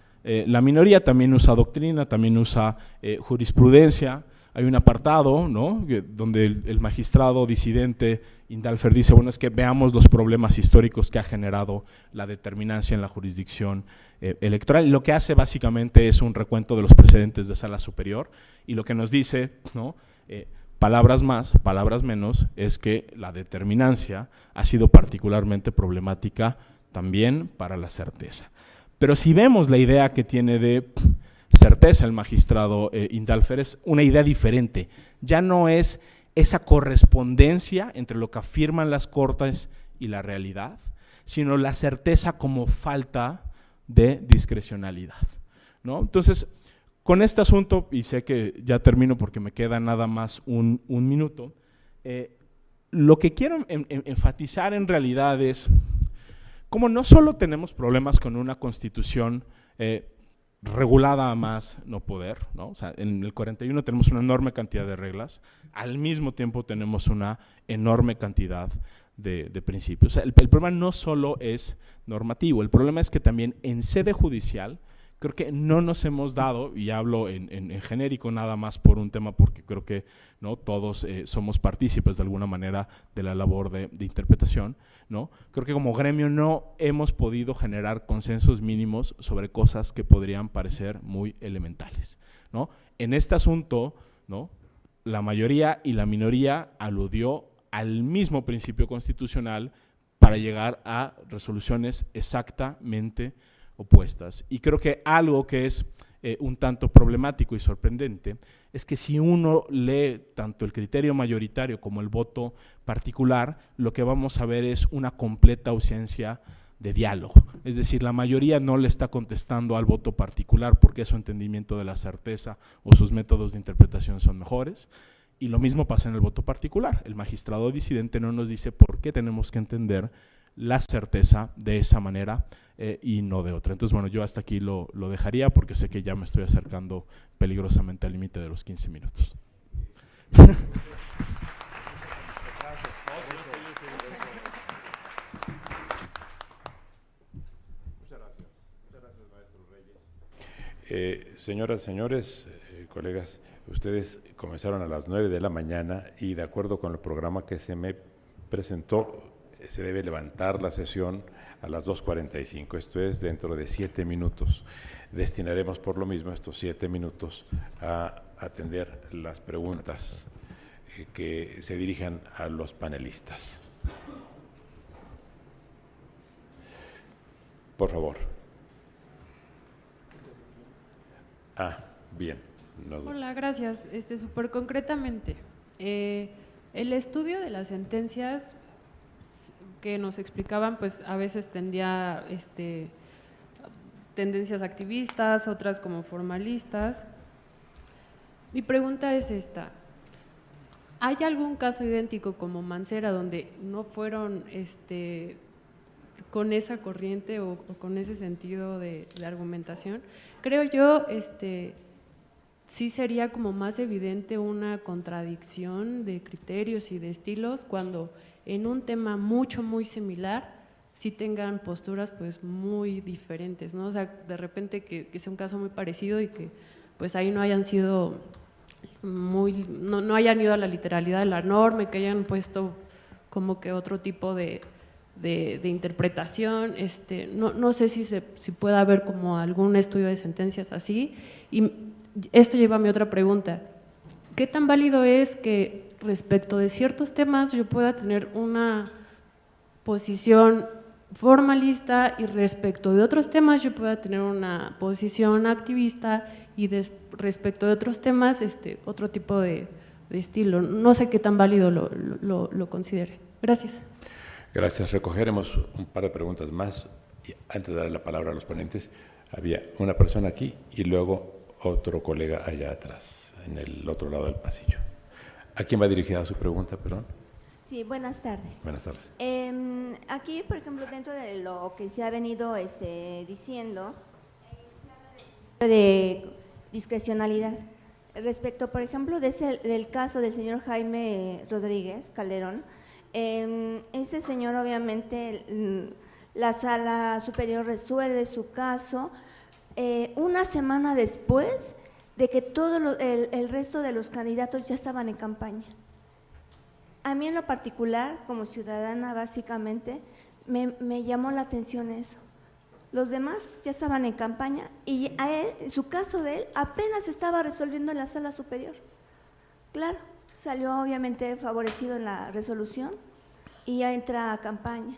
minoría? También usa doctrina, también usa jurisprudencia. Hay un apartado, ¿no?, donde el magistrado disidente Indalfer dice, bueno, es que veamos los problemas históricos que ha generado la determinancia en la jurisdicción electoral. Y lo que hace básicamente es un recuento de los precedentes de Sala Superior, y lo que nos dice, ¿no?, palabras más, palabras menos, es que la determinancia ha sido particularmente problemática también para la certeza. Pero si vemos la idea que tiene de certeza el magistrado Indalfer, es una idea diferente. Ya no es esa correspondencia entre lo que afirman las cortes y la realidad, sino la certeza como falta de discrecionalidad, ¿no? Entonces, con este asunto, y sé que ya termino porque me queda nada más un minuto, lo que quiero enfatizar en realidad es cómo no solo tenemos problemas con una constitución regulada a más no poder, ¿no? O sea, en el 41 tenemos una enorme cantidad de reglas, al mismo tiempo tenemos una enorme cantidad de principios. O sea, el problema no solo es normativo, el problema es que también en sede judicial creo que no nos hemos dado, y hablo en genérico nada más por un tema porque creo que ¿no? todos somos partícipes de alguna manera de la labor de interpretación, ¿no? Creo que como gremio no hemos podido generar consensos mínimos sobre cosas que podrían parecer muy elementales, ¿no? En este asunto, ¿no? La mayoría y la minoría aludió al mismo principio constitucional para llegar a resoluciones exactamente opuestas. Y creo que algo que es un tanto problemático y sorprendente es que si uno lee tanto el criterio mayoritario como el voto particular, lo que vamos a ver es una completa ausencia de diálogo. Es decir, la mayoría no le está contestando al voto particular porque su entendimiento de la certeza o sus métodos de interpretación son mejores. Y lo mismo pasa en el voto particular. El magistrado disidente no nos dice por qué tenemos que entender la certeza de esa manera y no de otra. Entonces, bueno, yo hasta aquí lo dejaría porque sé que ya me estoy acercando peligrosamente al límite de los 15 minutos. Señoras, señores, colegas, ustedes comenzaron a las 9 de la mañana y de acuerdo con el programa que se me presentó, se debe levantar la sesión a las 2:45, esto es dentro de 7 minutos. Destinaremos por lo mismo estos 7 minutos a atender las preguntas que se dirijan a los panelistas. Por favor. Bien. Hola, gracias. Súper concretamente, el estudio de las sentencias que nos explicaban, pues a veces tendía tendencias activistas, otras como formalistas. Mi pregunta es esta: ¿hay algún caso idéntico como Mancera donde no fueron con esa corriente o con ese sentido de argumentación? Creo yo, sí sería como más evidente una contradicción de criterios y de estilos cuando en un tema muy similar sí tengan posturas pues muy diferentes, ¿no? O sea, de repente que sea un caso muy parecido y que pues ahí no hayan sido no hayan ido a la literalidad de la norma y que hayan puesto como que otro tipo de interpretación. No sé si puede haber como algún estudio de sentencias así. Y esto lleva a mi otra pregunta: ¿qué tan válido es que respecto de ciertos temas yo pueda tener una posición formalista y respecto de otros temas yo pueda tener una posición activista y respecto de otros temas otro tipo de estilo? No sé qué tan válido lo considere. Gracias. Gracias. Recogeremos un par de preguntas más. Y antes de darle la palabra a los ponentes, había una persona aquí y luego otro colega allá atrás, en el otro lado del pasillo. ¿A quién va dirigida su pregunta, perdón? Sí, buenas tardes. Buenas tardes. Aquí, por ejemplo, dentro de lo que se ha venido diciendo, de discrecionalidad, respecto, por ejemplo, del caso del señor Jaime Rodríguez Calderón, este señor obviamente la Sala Superior resuelve su caso una semana después de que todo el resto de los candidatos ya estaban en campaña. A mí en lo particular, como ciudadana, básicamente, me llamó la atención eso. Los demás ya estaban en campaña y a él, su caso de él apenas estaba resolviendo en la Sala Superior. Claro, salió obviamente favorecido en la resolución y ya entra a campaña.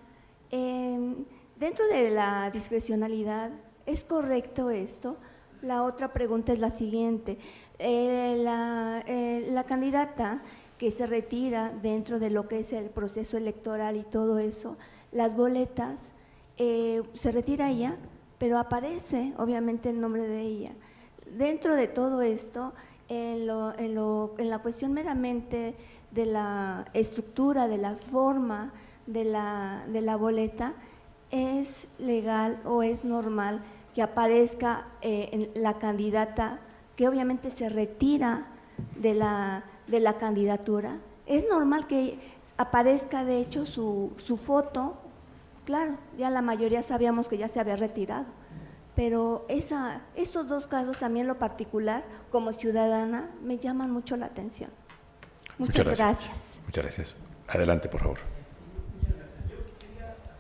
Dentro de la discrecionalidad, ¿es correcto esto? La otra pregunta es la siguiente: la candidata que se retira dentro de lo que es el proceso electoral y todo eso, las boletas, se retira ella, pero aparece obviamente el nombre de ella. Dentro de todo esto, en la cuestión meramente de la estructura, de la forma de la boleta, ¿es legal o es normal que aparezca la candidata que obviamente se retira de la candidatura? ¿Es normal que aparezca de hecho su foto? Claro, ya la mayoría sabíamos que ya se había retirado, pero estos dos casos también, lo particular, como ciudadana, me llaman mucho la atención. Muchas gracias. Muchas gracias. Adelante, por favor.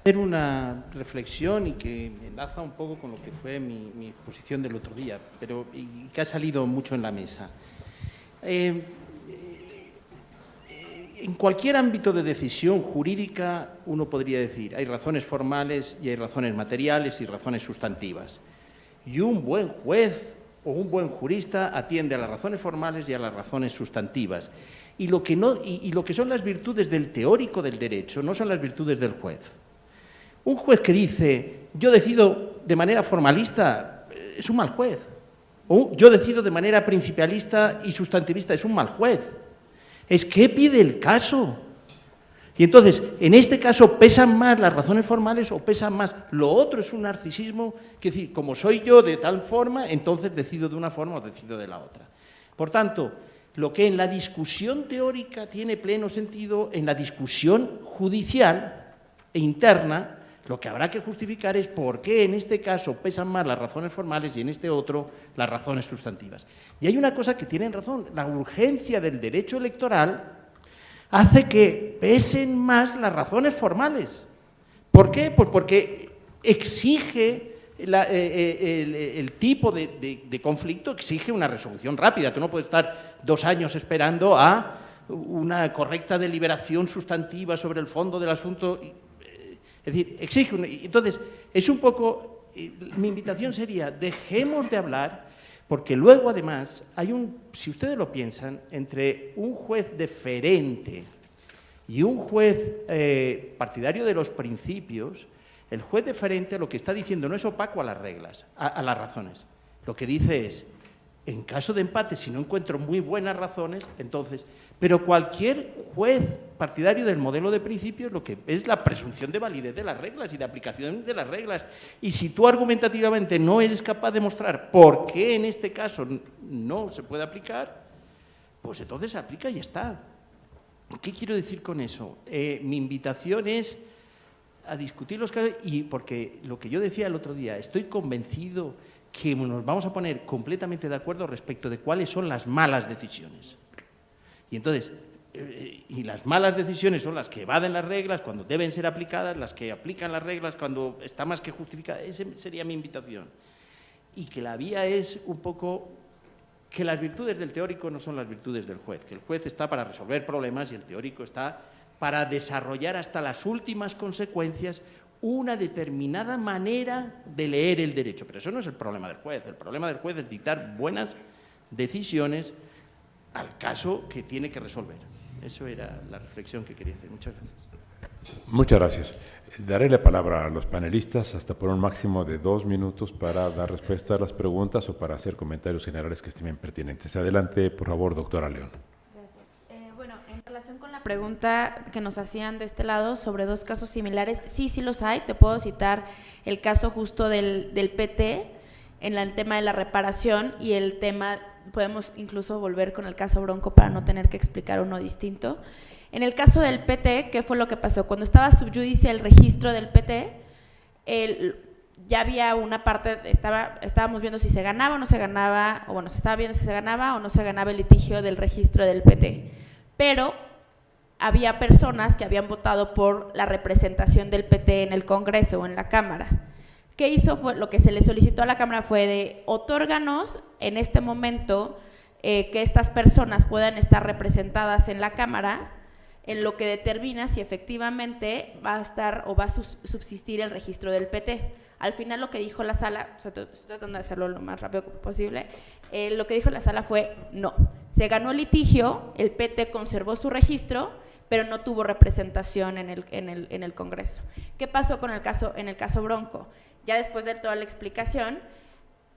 Hacer una reflexión y que enlaza un poco con lo que fue mi exposición del otro día, pero y que ha salido mucho en la mesa. En cualquier ámbito de decisión jurídica uno podría decir hay razones formales y hay razones materiales y razones sustantivas. Y un buen juez o un buen jurista atiende a las razones formales y a las razones sustantivas. Y lo que son las virtudes del teórico del derecho no son las virtudes del juez. Un juez que dice yo decido de manera formalista es un mal juez. O yo decido de manera principialista y sustantivista es un mal juez. Es que pide el caso. Y entonces, en este caso, ¿pesan más las razones formales o pesan más? Lo otro es un narcisismo, que es decir, como soy yo de tal forma, entonces decido de una forma o decido de la otra. Por tanto, lo que en la discusión teórica tiene pleno sentido, en la discusión judicial e interna, lo que habrá que justificar es por qué en este caso pesan más las razones formales y en este otro las razones sustantivas. Y hay una cosa que tienen razón, la urgencia del derecho electoral hace que pesen más las razones formales. ¿Por qué? Pues porque exige el tipo de conflicto, exige una resolución rápida. Tú no puedes estar 2 años esperando a una correcta deliberación sustantiva sobre el fondo del asunto. Es decir, exige entonces, es un poco, mi invitación sería, dejemos de hablar, porque luego además hay si ustedes lo piensan, entre un juez deferente y un juez partidario de los principios, el juez deferente lo que está diciendo no es opaco a las reglas, a las razones. Lo que dice es, en caso de empate, si no encuentro muy buenas razones, entonces… Pero cualquier juez partidario del modelo de principios lo que es la presunción de validez de las reglas y de aplicación de las reglas. Y si tú argumentativamente no eres capaz de mostrar por qué en este caso no se puede aplicar, pues entonces se aplica y ya está. ¿Qué quiero decir con eso? Mi invitación es a discutir los casos, y porque lo que yo decía el otro día, estoy convencido que nos vamos a poner completamente de acuerdo respecto de cuáles son las malas decisiones. Y entonces, y las malas decisiones son las que evaden las reglas cuando deben ser aplicadas, las que aplican las reglas cuando está más que justificada. Esa sería mi invitación. Y que la vía es un poco que las virtudes del teórico no son las virtudes del juez, que el juez está para resolver problemas y el teórico está para desarrollar hasta las últimas consecuencias una determinada manera de leer el derecho. Pero eso no es el problema del juez. El problema del juez es dictar buenas decisiones al caso que tiene que resolver. Eso era la reflexión que quería hacer. Muchas gracias. Muchas gracias. Daré la palabra a los panelistas hasta por un máximo de 2 minutos para dar respuesta a las preguntas o para hacer comentarios generales que estimen pertinentes. Adelante, por favor, doctora León. Gracias. Bueno, en relación con la pregunta que nos hacían de este lado sobre 2 casos similares, sí los hay. Te puedo citar el caso justo del PT en el tema de la reparación y el tema… Podemos incluso volver con el caso Bronco para no tener que explicar uno distinto. En el caso del PT, ¿qué fue lo que pasó? Cuando estaba subjudice el registro del PT, ya había una parte, estábamos viendo si se ganaba o no se ganaba, o bueno, se estaba viendo si se ganaba o no se ganaba el litigio del registro del PT. Pero había personas que habían votado por la representación del PT en el Congreso o en la Cámara. ¿Qué hizo? Lo que se le solicitó a la Cámara fue de otórganos en este momento que estas personas puedan estar representadas en la Cámara, en lo que determina si efectivamente va a estar o va a subsistir el registro del PT. Al final lo que dijo la sala, estoy tratando de hacerlo lo más rápido posible, lo que dijo la sala fue no. Se ganó el litigio, el PT conservó su registro, pero no tuvo representación en el Congreso. ¿Qué pasó con en el caso Bronco? Ya después de toda la explicación,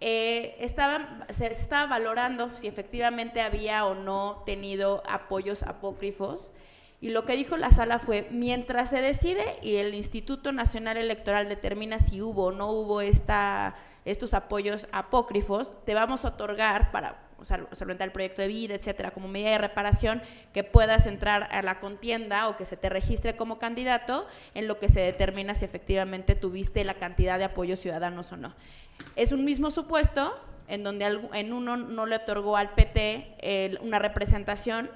se estaba valorando si efectivamente había o no tenido apoyos apócrifos, y lo que dijo la sala fue: mientras se decide y el Instituto Nacional Electoral determina si hubo o no hubo estos apoyos apócrifos, te vamos a otorgar para solventar el proyecto de vida, etcétera, como medida de reparación, que puedas entrar a la contienda o que se te registre como candidato, en lo que se determina si efectivamente tuviste la cantidad de apoyos ciudadanos o no. Es un mismo supuesto en donde en uno no le otorgó al PT una representación,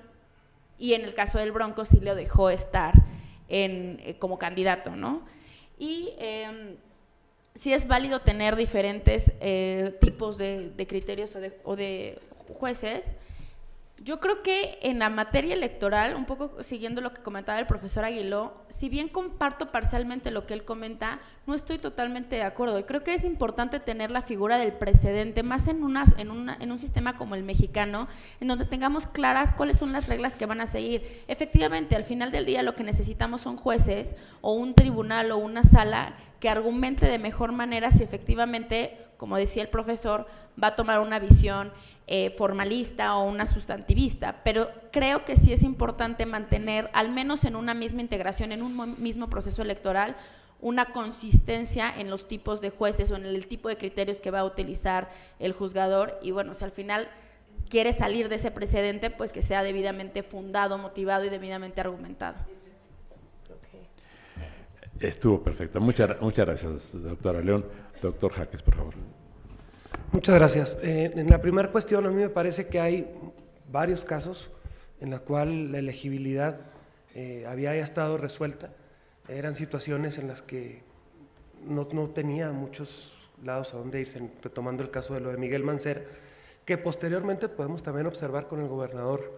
y en el caso del Bronco sí le dejó estar como candidato, ¿no? Y sí es válido tener diferentes tipos de criterios o de jueces. Yo creo que en la materia electoral, un poco siguiendo lo que comentaba el profesor Aguiló, si bien comparto parcialmente lo que él comenta, no estoy totalmente de acuerdo. Y creo que es importante tener la figura del precedente, más en un sistema como el mexicano, en donde tengamos claras cuáles son las reglas que van a seguir. Efectivamente, al final del día lo que necesitamos son jueces o un tribunal o una sala que argumente de mejor manera si efectivamente, como decía el profesor, va a tomar una visión formalista o una sustantivista, pero creo que sí es importante mantener, al menos en una misma integración, en un mismo proceso electoral, una consistencia en los tipos de jueces o en el tipo de criterios que va a utilizar el juzgador. Y bueno, si al final quiere salir de ese precedente, pues que sea debidamente fundado, motivado y debidamente argumentado. Estuvo perfecta. Muchas gracias, doctora León. Doctor Jaques, por favor. Muchas gracias. En la primera cuestión, a mí me parece que hay varios casos en los cuales la elegibilidad había ya estado resuelta. Eran situaciones en las que no tenía muchos lados a dónde irse, retomando el caso de lo de Miguel Mancera, que posteriormente podemos también observar con el gobernador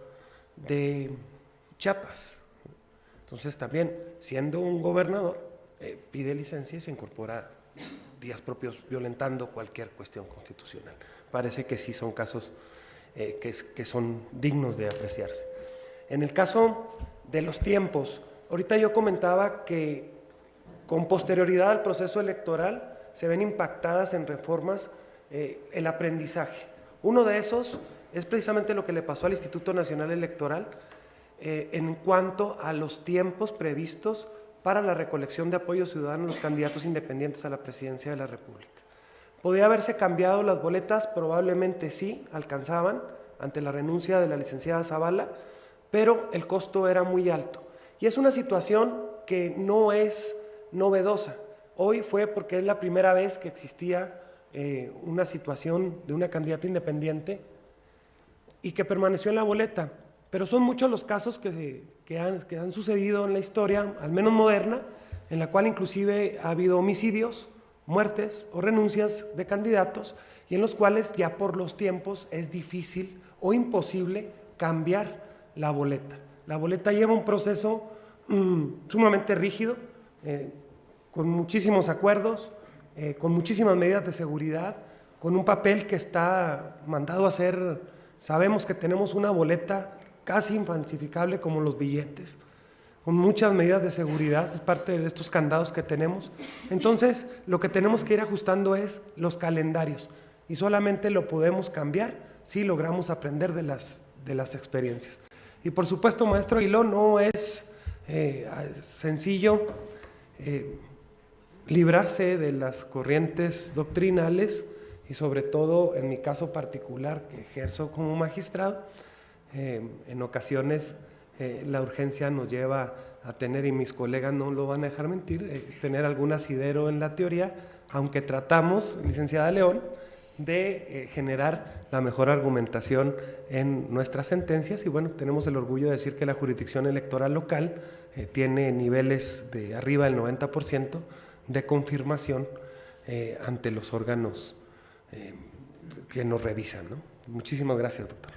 de Chiapas. Entonces también, siendo un gobernador, pide licencia y se incorpora días propios violentando cualquier cuestión constitucional. Parece que sí son casos que son dignos de apreciarse. En el caso de los tiempos, ahorita yo comentaba que con posterioridad al proceso electoral se ven impactadas en reformas el aprendizaje. Uno de esos es precisamente lo que le pasó al Instituto Nacional Electoral en cuanto a los tiempos previstos para la recolección de apoyo ciudadano a los candidatos independientes a la presidencia de la República. ¿Podría haberse cambiado las boletas? Probablemente sí, alcanzaban ante la renuncia de la licenciada Zavala, pero el costo era muy alto. Y es una situación que no es novedosa. Hoy fue porque es la primera vez que existía una situación de una candidata independiente y que permaneció en la boleta. Pero son muchos los casos que han sucedido en la historia, al menos moderna, en la cual inclusive ha habido homicidios, muertes o renuncias de candidatos, y en los cuales ya por los tiempos es difícil o imposible cambiar la boleta. La boleta lleva un proceso sumamente rígido, con muchísimos acuerdos, con muchísimas medidas de seguridad, con un papel que está mandado a hacer. Sabemos que tenemos una boleta casi infalsificable como los billetes, con muchas medidas de seguridad, es parte de estos candados que tenemos. Entonces, lo que tenemos que ir ajustando es los calendarios, y solamente lo podemos cambiar si logramos aprender de las experiencias. Y por supuesto, maestro Aguiló, no es sencillo librarse de las corrientes doctrinales, y sobre todo en mi caso particular, que ejerzo como magistrado, en ocasiones la urgencia nos lleva a tener, y mis colegas no lo van a dejar mentir, tener algún asidero en la teoría, aunque tratamos, licenciada León, de generar la mejor argumentación en nuestras sentencias. Y bueno, tenemos el orgullo de decir que la jurisdicción electoral local tiene niveles de arriba del 90% de confirmación ante los órganos que nos revisan, ¿no? Muchísimas gracias, doctor.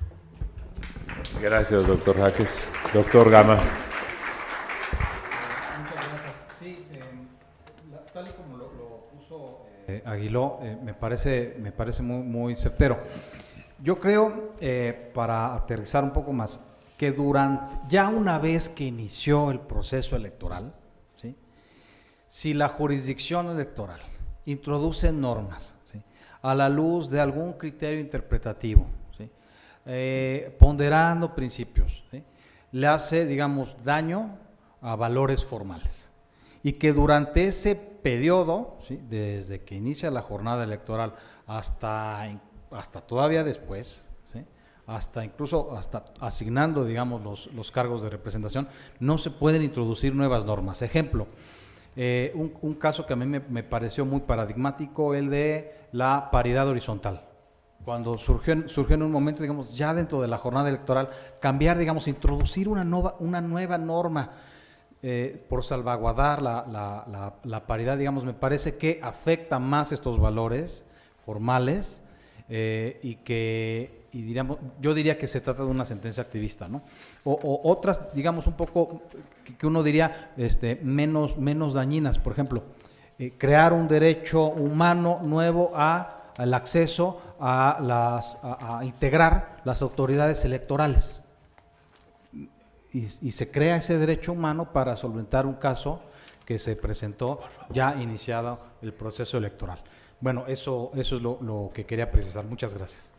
Gracias, doctor Jaques. Doctor Gama. Muchas gracias. Sí, tal y como lo puso Aguiló, me parece muy certero. Yo creo, para aterrizar un poco más, que ya una vez que inició el proceso electoral, ¿sí?, si la jurisdicción electoral introduce normas, ¿sí?, a la luz de algún criterio interpretativo, ¿sí?, ponderando principios, ¿sí?, le hace, digamos, daño a valores formales, y que durante ese periodo, ¿sí?, desde que inicia la jornada electoral hasta todavía después, ¿sí?, hasta asignando, digamos, los cargos de representación, no se pueden introducir nuevas normas. Ejemplo, un caso que a mí me pareció muy paradigmático, el de la paridad horizontal. Cuando surgió en un momento, digamos, ya dentro de la jornada electoral, cambiar, digamos, introducir una nueva norma por salvaguardar la paridad, digamos, me parece que afecta más estos valores formales, yo diría que se trata de una sentencia activista, ¿no? O otras, digamos, un poco que uno diría menos dañinas. Por ejemplo, crear un derecho humano nuevo al acceso a integrar las autoridades electorales. Y se crea ese derecho humano para solventar un caso que se presentó ya iniciado el proceso electoral. Bueno, eso es lo que quería precisar. Muchas gracias.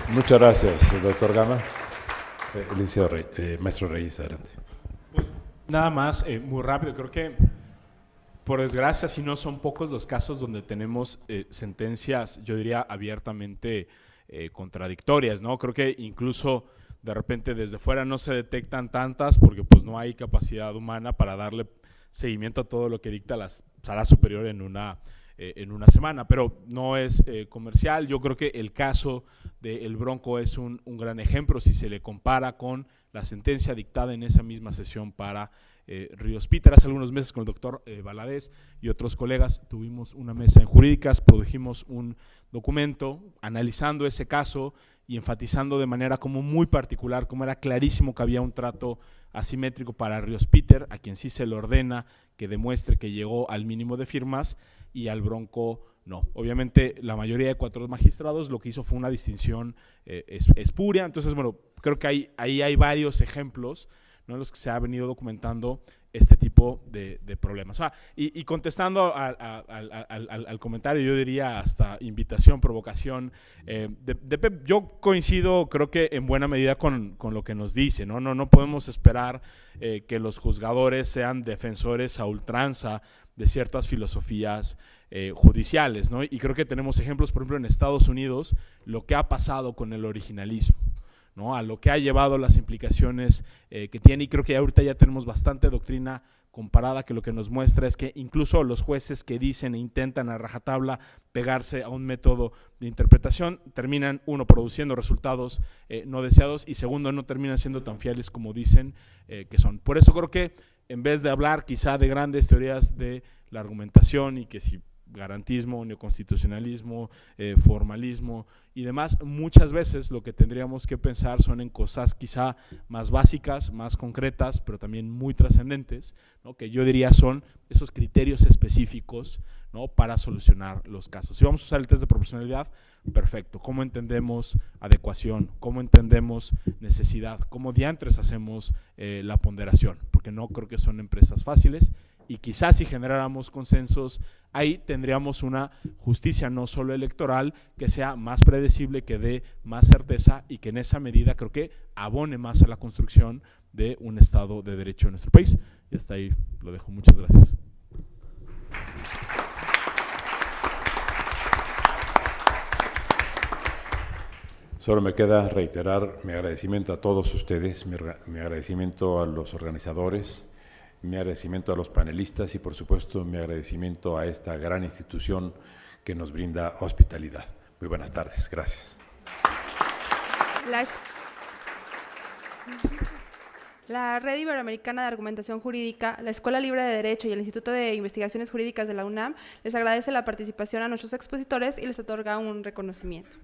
Muchas gracias, doctor Gama. Maestro Reyes, adelante. Pues, nada más, muy rápido. Creo que, por desgracia, si no son pocos los casos donde tenemos sentencias, yo diría, abiertamente contradictorias, ¿no? Creo que incluso de repente desde fuera no se detectan tantas porque pues no hay capacidad humana para darle seguimiento a todo lo que dicta la Sala Superior en una semana, pero no es comercial. Yo creo que el caso del Bronco es un gran ejemplo si se le compara con la sentencia dictada en esa misma sesión para Ríos Peter. Hace algunos meses con el doctor Valadez y otros colegas tuvimos una mesa en jurídicas, produjimos un documento analizando ese caso y enfatizando de manera como muy particular, como era clarísimo que había un trato asimétrico para Ríos Peter, a quien sí se le ordena que demuestre que llegó al mínimo de firmas, y al Bronco no. Obviamente la mayoría de 4 magistrados lo que hizo fue una distinción espuria. Entonces, bueno, creo que ahí hay varios ejemplos, ¿no?, en los que se ha venido documentando este tipo de problemas. Y contestando al comentario, yo diría hasta invitación, provocación, de Pep, yo coincido, creo que en buena medida con lo que nos dice, ¿no? No podemos esperar que los juzgadores sean defensores a ultranza de ciertas filosofías judiciales, ¿no? Y creo que tenemos ejemplos, por ejemplo, en Estados Unidos, lo que ha pasado con el originalismo, ¿no?, a lo que ha llevado las implicaciones que tiene, y creo que ahorita ya tenemos bastante doctrina comparada que lo que nos muestra es que incluso los jueces que dicen e intentan a rajatabla pegarse a un método de interpretación terminan, uno, produciendo resultados no deseados, y segundo, no terminan siendo tan fiables como dicen que son. Por eso creo que en vez de hablar quizá de grandes teorías de la argumentación y que si garantismo, neoconstitucionalismo, formalismo y demás, muchas veces lo que tendríamos que pensar son en cosas quizá más básicas, más concretas, pero también muy trascendentes, ¿no?, que yo diría son esos criterios específicos, ¿no?, para solucionar los casos. Si vamos a usar el test de proporcionalidad, perfecto. ¿Cómo entendemos adecuación? ¿Cómo entendemos necesidad? ¿Cómo diantres hacemos la ponderación? Porque no creo que son empresas fáciles, y quizás si generáramos consensos, ahí tendríamos una justicia no solo electoral que sea más predecible, que dé más certeza y que en esa medida creo que abone más a la construcción de un Estado de Derecho en nuestro país. Y hasta ahí lo dejo. Muchas gracias. Solo me queda reiterar mi agradecimiento a todos ustedes, mi agradecimiento a los organizadores, mi agradecimiento a los panelistas y, por supuesto, mi agradecimiento a esta gran institución que nos brinda hospitalidad. Muy buenas tardes. Gracias. La Red Iberoamericana de Argumentación Jurídica, la Escuela Libre de Derecho y el Instituto de Investigaciones Jurídicas de la UNAM les agradece la participación a nuestros expositores y les otorga un reconocimiento.